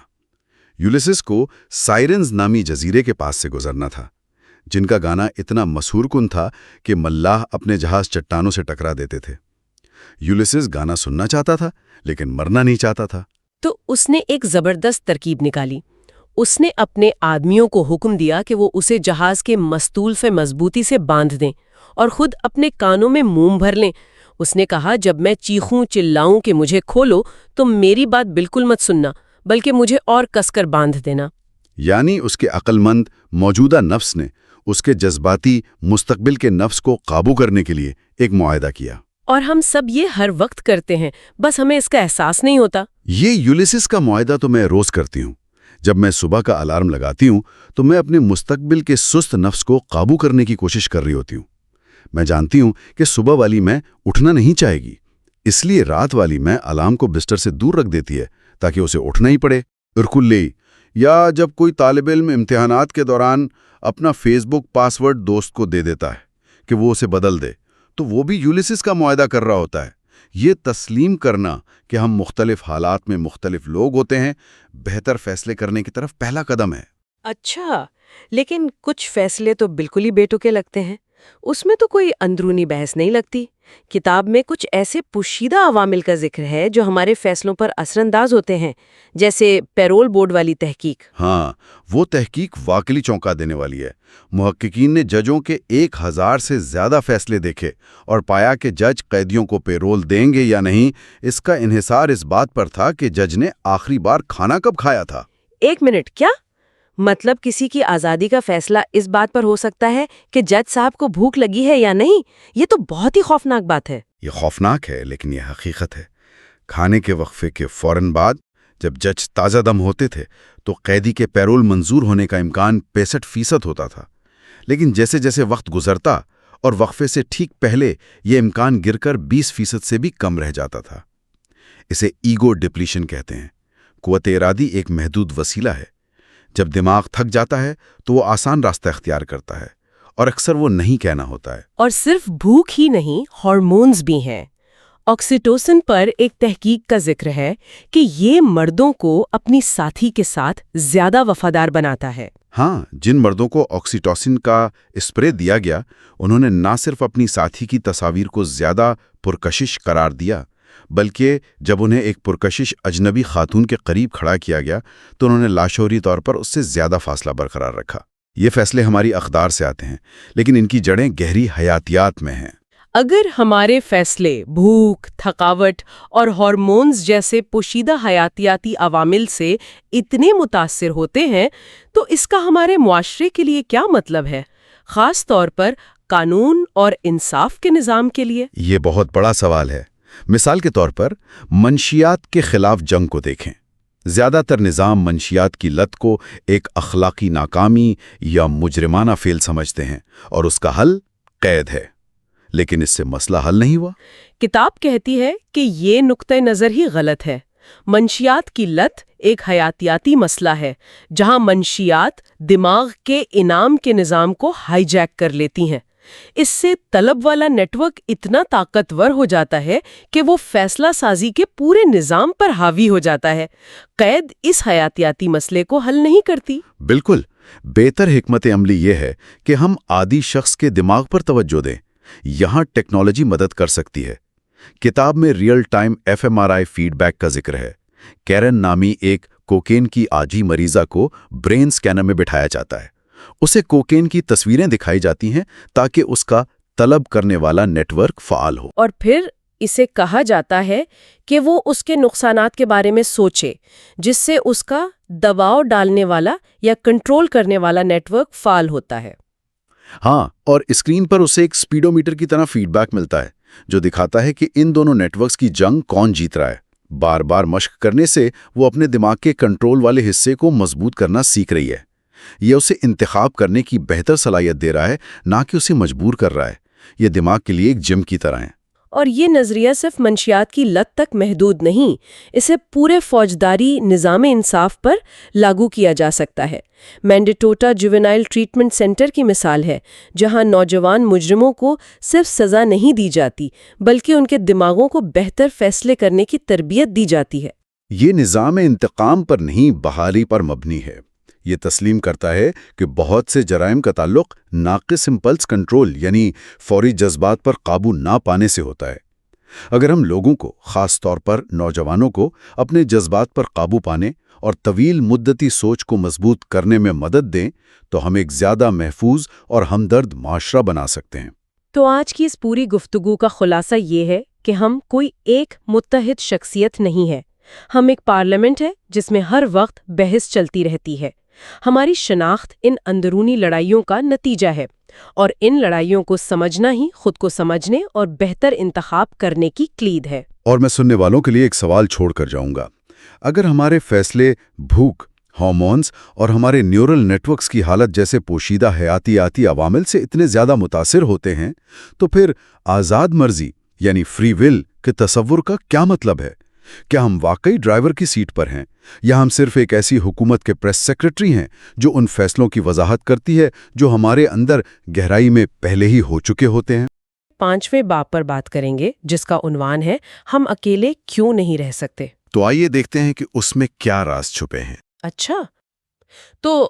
یولیسس کو سائرنز نامی جزیرے کے پاس سے گزرنا تھا، جن کا گانا اتنا مسحور کن تھا کہ ملاح اپنے جہاز چٹانوں سے ٹکرا دیتے تھے۔ یولیسس گانا سننا چاہتا تھا لیکن مرنا نہیں چاہتا تھا۔ تو اس نے ایک زبردست ترکیب نکالی۔ اس نے اپنے آدمیوں کو حکم دیا کہ وہ اسے جہاز کے مستول سے مضبوطی سے باندھ دیں اور خود اپنے کانوں میں موم بھر لیں۔ اس نے کہا، جب میں چیخوں چلاؤں کہ مجھے کھولو تو میری بات بالکل مت سننا، بلکہ مجھے اور کس کر باندھ دینا۔ یعنی اس کے عقل مند موجودہ نفس نے اس کے جذباتی مستقبل کے نفس کو قابو کرنے کے لیے ایک معاہدہ کیا۔ اور ہم سب یہ ہر وقت کرتے ہیں، بس ہمیں اس کا احساس نہیں ہوتا۔ یہ یولیسس کا معاہدہ تو میں روز کرتی ہوں۔ جب میں صبح کا الارم لگاتی ہوں تو میں اپنے مستقبل کے سست نفس کو قابو کرنے کی کوشش کر رہی ہوتی ہوں۔ میں جانتی ہوں کہ صبح والی میں اٹھنا نہیں چاہے گی، اس لیے رات والی میں الارم کو بستر سے دور رکھ دیتی ہے تاکہ اسے اٹھنا ہی پڑے۔ ارکلے، یا جب کوئی طالب علم امتحانات کے دوران اپنا فیس بک پاسورڈ دوست کو دے دیتا ہے کہ وہ اسے بدل دے، تو وہ بھی یولیسس کا معاہدہ کر رہا ہوتا ہے۔ یہ تسلیم کرنا کہ ہم مختلف حالات میں مختلف لوگ ہوتے ہیں، بہتر فیصلے کرنے کی طرف پہلا قدم ہے۔ اچھا، لیکن کچھ فیصلے تو بالکل ہی بے تکے لگتے ہیں۔ اس میں تو کوئی اندرونی بحث نہیں لگتی۔ کتاب میں کچھ ایسے پوشیدہ عوامل کا ذکر ہے جو ہمارے فیصلوں پر اثر انداز ہوتے ہیں، جیسے پیرول بورڈ والی تحقیق۔ ہاں، وہ تحقیق واقعی چونکا دینے والی ہے۔ محققین نے ججوں کے 1000 سے زیادہ فیصلے دیکھے اور پایا کہ جج قیدیوں کو پیرول دیں گے یا نہیں، اس کا انحصار اس بات پر تھا کہ جج نے آخری بار کھانا کب کھایا تھا۔ ایک منٹ، کیا مطلب کسی کی آزادی کا فیصلہ اس بات پر ہو سکتا ہے کہ جج صاحب کو بھوک لگی ہے یا نہیں؟ یہ تو بہت ہی خوفناک بات ہے۔ یہ خوفناک ہے، لیکن یہ حقیقت ہے۔ کھانے کے وقفے کے فوراً بعد جب جج تازہ دم ہوتے تھے تو قیدی کے پیرول منظور ہونے کا امکان 65% ہوتا تھا، لیکن جیسے جیسے وقت گزرتا اور وقفے سے ٹھیک پہلے یہ امکان گر کر 20% سے بھی کم رہ جاتا تھا۔ اسے ایگو ڈپلیشن کہتے ہیں۔ قوت ارادی ایک محدود وسیلہ ہے۔ جب دماغ تھک جاتا ہے تو وہ آسان راستہ اختیار کرتا ہے، اور اکثر وہ نہیں کہنا ہوتا ہے۔ اور صرف بھوک ہی نہیں، ہارمونز بھی ہیں۔ آکسیٹوسن پر ایک تحقیق کا ذکر ہے کہ یہ مردوں کو اپنی ساتھی کے ساتھ زیادہ وفادار بناتا ہے۔ ہاں، جن مردوں کو آکسیٹوسن کا اسپرے دیا گیا، انہوں نے نہ صرف اپنی ساتھی کی تصاویر کو زیادہ پرکشش قرار دیا، بلکہ جب انہیں ایک پرکشش اجنبی خاتون کے قریب کھڑا کیا گیا تو انہوں نے لاشعوری طور پر اس سے زیادہ فاصلہ برقرار رکھا۔ یہ فیصلے ہماری اقدار سے آتے ہیں، لیکن ان کی جڑیں گہری حیاتیات میں ہیں۔ اگر ہمارے فیصلے بھوک، تھکاوٹ اور ہارمونز جیسے پوشیدہ حیاتیاتی عوامل سے اتنے متاثر ہوتے ہیں تو اس کا ہمارے معاشرے کے لیے کیا مطلب ہے، خاص طور پر قانون اور انصاف کے نظام کے لیے؟ یہ بہت بڑا سوال ہے۔ مثال کے طور پر منشیات کے خلاف جنگ کو دیکھیں۔ زیادہ تر نظام منشیات کی لت کو ایک اخلاقی ناکامی یا مجرمانہ فعل سمجھتے ہیں، اور اس کا حل قید ہے۔ لیکن اس سے مسئلہ حل نہیں ہوا۔ کتاب کہتی ہے کہ یہ نقطۂ نظر ہی غلط ہے۔ منشیات کی لت ایک حیاتیاتی مسئلہ ہے جہاں منشیات دماغ کے انعام کے نظام کو ہائی جیک کر لیتی ہیں۔ اس سے طلب والا نیٹ ورک اتنا طاقتور ہو جاتا ہے کہ وہ فیصلہ سازی کے پورے نظام پر حاوی ہو جاتا ہے۔ قید اس حیاتیاتی مسئلے کو حل نہیں کرتی۔ بالکل، بہتر حکمت عملی یہ ہے کہ ہم عادی شخص کے دماغ پر توجہ دیں۔ یہاں ٹیکنالوجی مدد کر سکتی ہے۔ کتاب میں real time FMRI feedback کا ذکر ہے۔ کیرن نامی ایک کوکین کی عاجی مریضہ کو برین سکینر میں بٹھایا جاتا ہے۔ اسے کوکین کی تصویریں دکھائی جاتی ہیں تاکہ اس کا طلب کرنے والا نیٹ ورک فعال ہو۔ اور پھر اسے کہا جاتا ہے کہ وہ اس کے نقصانات کے بارے میں سوچے، جس سے اس کا دباؤ ڈالنے والا یا کنٹرول کرنے والا نیٹ ورک فعال ہوتا ہے۔ ہاں، اور اسکرین پر اسے ایک سپیڈومیٹر کی طرح فیڈ بیک ملتا ہے جو دکھاتا ہے کہ ان دونوں نیٹ ورکس کی جنگ کون جیت رہا ہے۔ بار بار مشق کرنے سے وہ اپنے دماغ کے کنٹرول والے حصے کو مضبوط کرنا سیکھ رہی ہے۔ یہ اسے انتخاب کرنے کی بہتر صلاحیت دے رہا ہے، نہ کہ اسے مجبور کر رہا ہے۔ یہ دماغ کے لیے ایک جم کی طرح ہے۔ اور یہ نظریہ صرف منشیات کی لت تک محدود نہیں، اسے پورے فوجداری نظام انصاف پر لاگو کیا جا سکتا ہے۔ مینڈیٹوٹا جوینائل ٹریٹمنٹ سینٹر کی مثال ہے، جہاں نوجوان مجرموں کو صرف سزا نہیں دی جاتی بلکہ ان کے دماغوں کو بہتر فیصلے کرنے کی تربیت دی جاتی ہے۔ یہ نظام انتقام پر نہیں، بحالی پر مبنی ہے۔ یہ تسلیم کرتا ہے کہ بہت سے جرائم کا تعلق ناقص امپلس کنٹرول یعنی فوری جذبات پر قابو نہ پانے سے ہوتا ہے۔ اگر ہم لوگوں کو، خاص طور پر نوجوانوں کو، اپنے جذبات پر قابو پانے اور طویل مدتی سوچ کو مضبوط کرنے میں مدد دیں تو ہم ایک زیادہ محفوظ اور ہمدرد معاشرہ بنا سکتے ہیں۔ تو آج کی اس پوری گفتگو کا خلاصہ یہ ہے کہ ہم کوئی ایک متحد شخصیت نہیں ہے، ہم ایک پارلیمنٹ ہے جس میں ہر وقت بحث چلتی رہتی ہے۔ ہماری شناخت ان اندرونی لڑائیوں کا نتیجہ ہے، اور ان لڑائیوں کو سمجھنا ہی خود کو سمجھنے اور بہتر انتخاب کرنے کی کلید ہے۔ اور میں سننے والوں کے لیے ایک سوال چھوڑ کر جاؤں گا۔ اگر ہمارے فیصلے بھوک، ہارمونز اور ہمارے نیورل نیٹ ورکس کی حالت جیسے پوشیدہ حیاتیاتی عوامل سے اتنے زیادہ متاثر ہوتے ہیں تو پھر آزاد مرضی یعنی فری ول کے تصور کا کیا مطلب ہے؟ کیا ہم واقعی ڈرائیور کی سیٹ پر ہیں، یا ہم صرف ایک ایسی حکومت کے پریس سیکرٹری ہیں جو ان فیصلوں کی وضاحت کرتی ہے جو ہمارے اندر گہرائی میں پہلے ہی ہو چکے ہوتے ہیں؟ 5ویں باب پر بات کریں گے جس کا عنوان ہے ہم اکیلے کیوں نہیں رہ سکتے۔ تو آئیے دیکھتے ہیں کہ اس میں کیا راز چھپے ہیں۔ اچھا، تو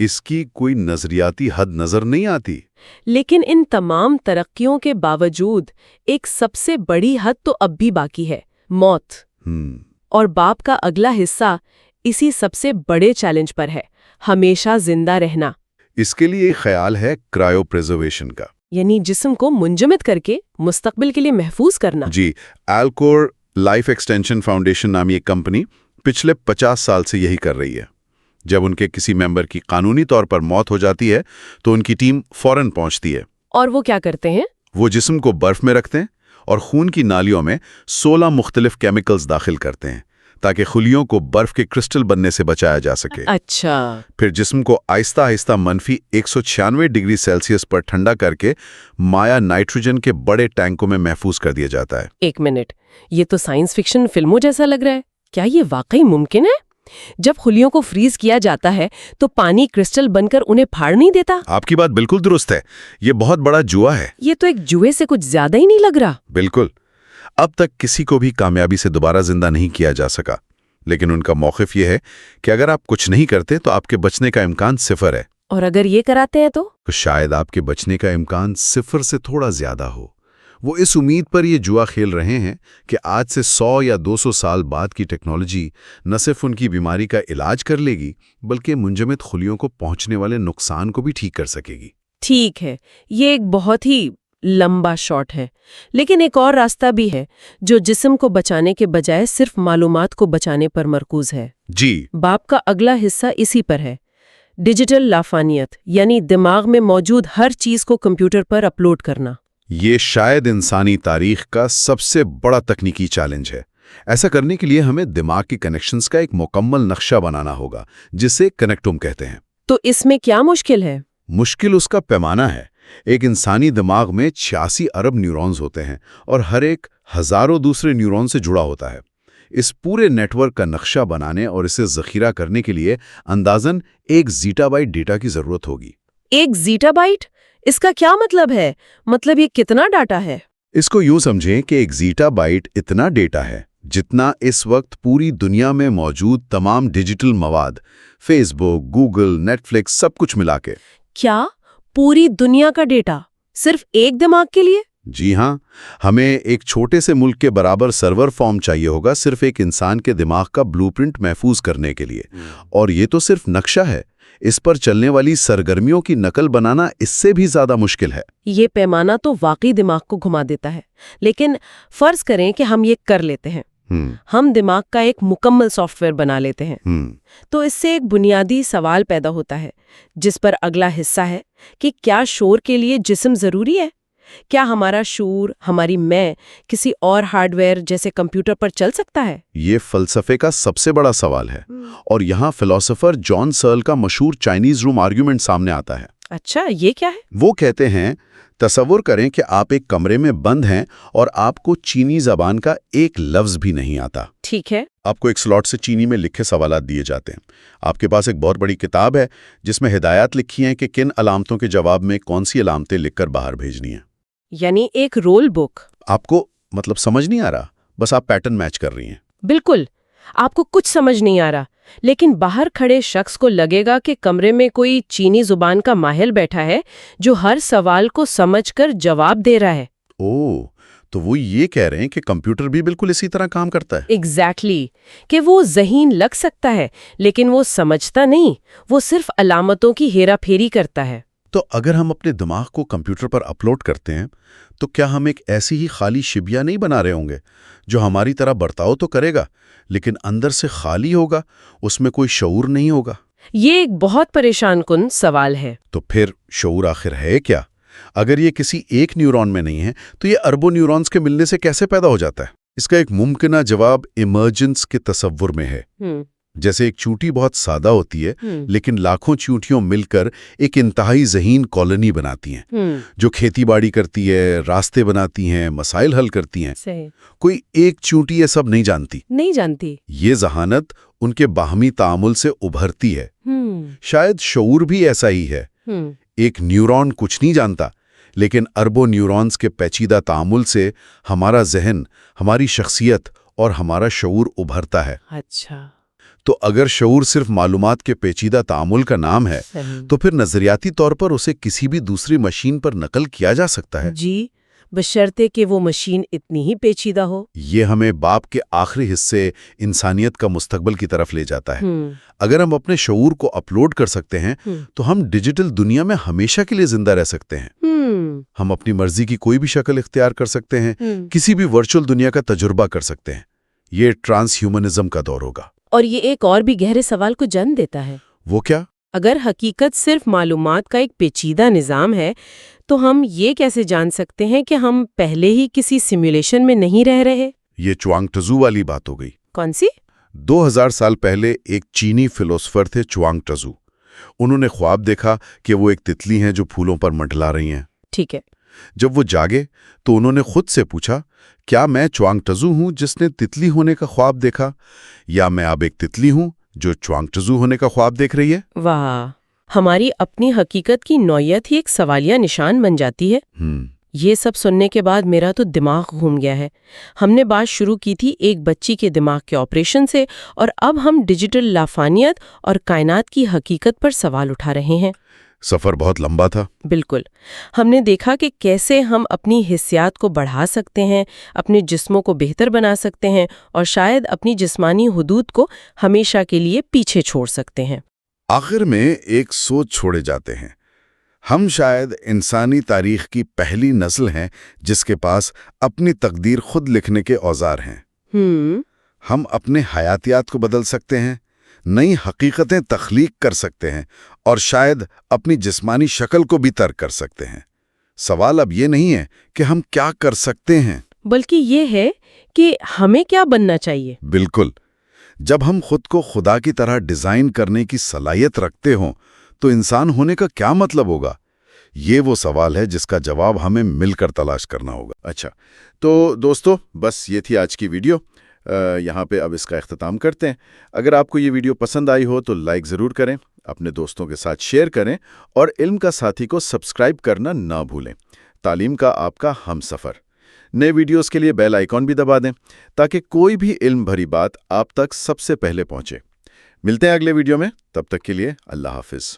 اس کی کوئی نظریاتی حد نظر نہیں آتی۔ لیکن ان تمام ترقیوں کے باوجود ایک سب سے بڑی حد تو اب بھی باقی ہے، موت۔ اور باپ کا اگلا حصہ اسی سب سے بڑے چیلنج پر ہے، ہمیشہ زندہ رہنا۔ اس کے لیے ایک خیال ہے کرائیو پریزرویشن کا، یعنی جسم کو منجمد کر کے مستقبل کے لیے محفوظ کرنا۔ جی، الکور لائف ایکسٹینشن فاؤنڈیشن نامی ایک کمپنی پچھلے 50 سال سے یہی کر رہی ہے۔ جب ان کے کسی ممبر کی قانونی طور پر موت ہو جاتی ہے تو ان کی ٹیم فوراً پہنچتی ہے۔ اور وہ کیا کرتے ہیں؟ وہ جسم کو برف میں رکھتے ہیں اور خون کی نالیوں میں 16 مختلف کیمیکلز داخل کرتے ہیں تاکہ خلیوں کو برف کے کرسٹل بننے سے بچایا جا سکے۔ اچھا۔ پھر جسم کو آہستہ آہستہ -196 ڈگری سیلسیس پر ٹھنڈا کر کے مایا نائٹروجن کے بڑے ٹینکوں میں محفوظ کر دیا جاتا ہے۔ ایک منٹ، یہ تو سائنس فکشن فلموں جیسا لگ رہا ہے۔ کیا یہ واقعی ممکن ہے؟ جب خلیوں کو فریز کیا جاتا ہے تو پانی کرسٹل بن کر انہیں پھاڑ نہیں دیتا؟ آپ کی بات بالکل درست ہے، یہ بہت بڑا جوا ہے۔ یہ تو ایک جوئے سے کچھ زیادہ ہی نہیں لگ رہا۔ بالکل، اب تک کسی کو بھی کامیابی سے دوبارہ زندہ نہیں کیا جا سکا، لیکن ان کا موقف یہ ہے کہ اگر آپ کچھ نہیں کرتے تو آپ کے بچنے کا امکان 0 ہے۔ اور اگر یہ کراتے ہیں تو شاید آپ کے بچنے کا امکان 0 سے تھوڑا زیادہ ہو۔ وہ اس امید پر یہ جوا کھیل رہے ہیں کہ آج سے 100 یا 200 سال بعد کی ٹیکنالوجی نہ صرف ان کی بیماری کا علاج کر لے گی بلکہ منجمد خلیوں کو پہنچنے والے نقصان کو بھی ٹھیک کر سکے گی۔ ٹھیک ہے، یہ ایک بہت ہی لمبا شاٹ ہے، لیکن ایک اور راستہ بھی ہے جو جسم کو بچانے کے بجائے صرف معلومات کو بچانے پر مرکوز ہے۔ جی، باپ کا اگلا حصہ اسی پر ہے، ڈیجیٹل لافانیت، یعنی دماغ میں موجود ہر چیز کو کمپیوٹر پر اپلوڈ کرنا۔ یہ شاید انسانی تاریخ کا سب سے بڑا تکنیکی چیلنج ہے۔ ایسا کرنے کے لیے ہمیں دماغ کی کنیکشنز کا ایک مکمل نقشہ بنانا ہوگا جسے کنیکٹوم کہتے ہیں۔ تو اس میں کیا مشکل ہے؟ مشکل اس کا پیمانہ ہے۔ ایک انسانی دماغ میں 86 ارب نیورونز ہوتے ہیں اور ہر ایک ہزاروں دوسرے نیورون سے جڑا ہوتا ہے۔ اس پورے نیٹ ورک کا نقشہ بنانے اور اسے ذخیرہ کرنے کے لیے اندازاً 1 زیٹا بائٹ ڈیٹا کی ضرورت ہوگی۔ 1 زیٹا بائٹ؟ اس کا کیا مطلب ہے؟ مطلب یہ کتنا ڈاٹا ہے؟ اس کو یوں سمجھیں کہ 1 زیٹا بائٹ اتنا ڈیٹا ہے جتنا اس وقت پوری دنیا میں موجود تمام ڈیجیٹل مواد، فیس بک، گوگل، نیٹ فلکس، سب کچھ ملا کے۔ کیا پوری دنیا کا ڈیٹا صرف ایک دماغ کے لیے؟ جی ہاں، ہمیں ایک چھوٹے سے ملک کے برابر سرور فارم چاہیے ہوگا صرف ایک انسان کے دماغ کا بلو پرنٹ محفوظ کرنے کے لیے۔ اور یہ تو صرف نقشہ ہے، اس پر چلنے والی سرگرمیوں کی نقل بنانا اس سے بھی زیادہ مشکل ہے۔ یہ پیمانہ تو واقعی دماغ کو گھما دیتا ہے، لیکن فرض کریں کہ ہم یہ کر لیتے ہیں، ہم دماغ کا ایک مکمل سافٹ ویئر بنا لیتے ہیں، تو اس سے ایک بنیادی سوال پیدا ہوتا ہے جس پر اگلا حصہ ہے کہ کیا شعور کے لیے جسم ضروری ہے؟ کیا ہمارا شعور، ہماری میں، کسی اور ہارڈ ویئر جیسے کمپیوٹر پر چل سکتا ہے؟ یہ فلسفے کا سب سے بڑا سوال ہے، اور یہاں فلسفر جان سرل کا مشہور چائنیز روم آرگیومنٹ سامنے آتا ہے۔ اچھا، یہ کیا ہے؟ وہ کہتے ہیں، تصور کریں کہ آپ ایک کمرے میں بند ہیں اور آپ کو چینی زبان کا ایک لفظ بھی نہیں آتا۔ ٹھیک ہے۔ آپ کو ایک سلاٹ سے چینی میں لکھے سوالات دیے جاتے ہیں۔ آپ کے پاس ایک بہت بڑی کتاب ہے جس میں ہدایات لکھی ہیں کہ کن علامتوں کے جواب میں کون سی علامتیں لکھ کر باہر بھیجنی ہیں۔ یعنی ایک رول بک۔ آپ کو سمجھ نہیں آ رہا، بس آپ پیٹرن میچ کر رہی ہیں۔ بالکل، آپ کو کچھ سمجھ نہیں آ رہا، لیکن باہر کھڑے شخص کو لگے گا کہ کمرے میں کوئی چینی زبان کا ماہر بیٹھا ہے جو ہر سوال کو سمجھ کر جواب دے رہا ہے۔ تو وہ یہ کہہ رہے ہیں کہ کمپیوٹر بھی بالکل اسی طرح کام کرتا ہے۔ ایگزیکٹلی، کہ وہ ذہین لگ سکتا ہے لیکن وہ سمجھتا نہیں، وہ صرف علامتوں کی ہیرا پھیری کرتا ہے۔ تو اگر ہم اپنے دماغ کو کمپیوٹر پر اپلوڈ کرتے ہیں تو کیا ہم ایک ایسی ہی خالی شبیہ نہیں بنا رہے ہوں گے جو ہماری طرح برتاؤ تو کرے گا لیکن اندر سے خالی ہوگا، اس میں کوئی شعور نہیں ہوگا؟ یہ ایک بہت پریشان کن سوال ہے۔ تو پھر شعور آخر ہے کیا؟ اگر یہ کسی ایک نیورون میں نہیں ہے تو یہ اربوں نیورونز کے ملنے سے کیسے پیدا ہو جاتا ہے؟ اس کا ایک ممکنہ جواب ایمرجنس کے تصور میں ہے۔ جیسے ایک چونٹی بہت سادہ ہوتی ہے لیکن لاکھوں چونٹیوں مل کر ایک انتہائی ذہین کالونی بناتی ہیں جو کھیتی باڑی کرتی ہے، راستے بناتی ہیں، مسائل حل کرتی ہیں۔ کوئی ایک چونٹی یہ سب نہیں جانتی۔ یہ ذہانت ان کے باہمی تعامل سے ابھرتی ہے۔ شاید شعور بھی ایسا ہی ہے۔ ایک نیورون کچھ نہیں جانتا لیکن اربوں نیورونز کے پیچیدہ تعامل سے ہمارا ذہن، ہماری شخصیت اور ہمارا شعور ابھرتا ہے۔ اچھا، تو اگر شعور صرف معلومات کے پیچیدہ تعامل کا نام ہے تو پھر نظریاتی طور پر اسے کسی بھی دوسری مشین پر نقل کیا جا سکتا ہے۔ جی، بشرطے کہ وہ مشین اتنی ہی پیچیدہ ہو۔ یہ ہمیں باپ کے آخری حصے انسانیت کا مستقبل کی طرف لے جاتا ہے۔ اگر ہم اپنے شعور کو اپلوڈ کر سکتے ہیں تو ہم ڈیجیٹل دنیا میں ہمیشہ کے لیے زندہ رہ سکتے ہیں۔ ہم اپنی مرضی کی کوئی بھی شکل اختیار کر سکتے ہیں، کسی بھی ورچوئل دنیا کا تجربہ کر سکتے ہیں۔ یہ ٹرانس ہیومنزم کا دور ہوگا۔ اور یہ ایک اور بھی گہرے سوال کو جنم دیتا ہے۔ وہ کیا؟ اگر حقیقت صرف معلومات کا ایک پیچیدہ نظام ہے تو ہم یہ کیسے جان سکتے ہیں کہ ہم پہلے ہی کسی سیمولیشن میں نہیں رہ رہے؟ یہ چوانگ ٹزو والی بات ہو گئی۔ کون سی؟ 2000 سال پہلے ایک چینی فلسفر تھے چوانگ ٹزو۔ انہوں نے خواب دیکھا کہ وہ ایک تتلی ہیں جو پھولوں پر منڈلا رہی ہیں۔ ٹھیک ہے۔ جب وہ جاگے تو انہوں نے خود سے پوچھا، کیا میں چوانگ ٹزو ہوں جس نے تتلی ہونے کا خواب دیکھا، یا میں اب ایک تتلی ہوں جو چوانگ ٹزو ہونے کا خواب دیکھ رہی ہے؟ واہ، ہماری اپنی حقیقت کی نوعیت ہی ایک سوالیہ نشان بن جاتی ہے۔ یہ سب سننے کے بعد میرا تو دماغ گھوم گیا ہے۔ ہم نے بات شروع کی تھی ایک بچی کے دماغ کے آپریشن سے، اور اب ہم ڈیجیٹل لافانیت اور کائنات کی حقیقت پر سوال اٹھا رہے ہیں۔ سفر بہت لمبا تھا۔ بالکل۔ ہم نے دیکھا کہ کیسے ہم اپنی حسیات کو بڑھا سکتے ہیں، اپنے جسموں کو بہتر بنا سکتے ہیں، اور شاید اپنی جسمانی حدود کو ہمیشہ کے لیے پیچھے چھوڑ سکتے ہیں۔ آخر میں ایک سوچ چھوڑے جاتے ہیں۔ ہم شاید انسانی تاریخ کی پہلی نسل ہیں جس کے پاس اپنی تقدیر خود لکھنے کے اوزار ہیں۔ ہم اپنے حیاتیات کو بدل سکتے ہیں، نئی حقیقتیں تخلیق کر سکتے ہیں، اور شاید اپنی جسمانی شکل کو بھی ترک کر سکتے ہیں۔ سوال اب یہ نہیں ہے کہ ہم کیا کر سکتے ہیں، بلکہ یہ ہے کہ ہمیں کیا بننا چاہیے۔ بالکل۔ جب ہم خود کو خدا کی طرح ڈیزائن کرنے کی صلاحیت رکھتے ہوں تو انسان ہونے کا کیا مطلب ہوگا؟ یہ وہ سوال ہے جس کا جواب ہمیں مل کر تلاش کرنا ہوگا۔ اچھا، تو دوستو، بس یہ تھی آج کی ویڈیو۔ یہاں پہ اب اس کا اختتام کرتے ہیں۔ اگر آپ کو یہ ویڈیو پسند آئی ہو تو لائک ضرور کریں، اپنے دوستوں کے ساتھ شیئر کریں، اور علم کا ساتھی کو سبسکرائب کرنا نہ بھولیں۔ تعلیم کا آپ کا ہم سفر۔ نئے ویڈیوز کے لیے بیل آئیکن بھی دبا دیں تاکہ کوئی بھی علم بھری بات آپ تک سب سے پہلے پہنچے۔ ملتے ہیں اگلے ویڈیو میں، تب تک کے لیے اللہ حافظ۔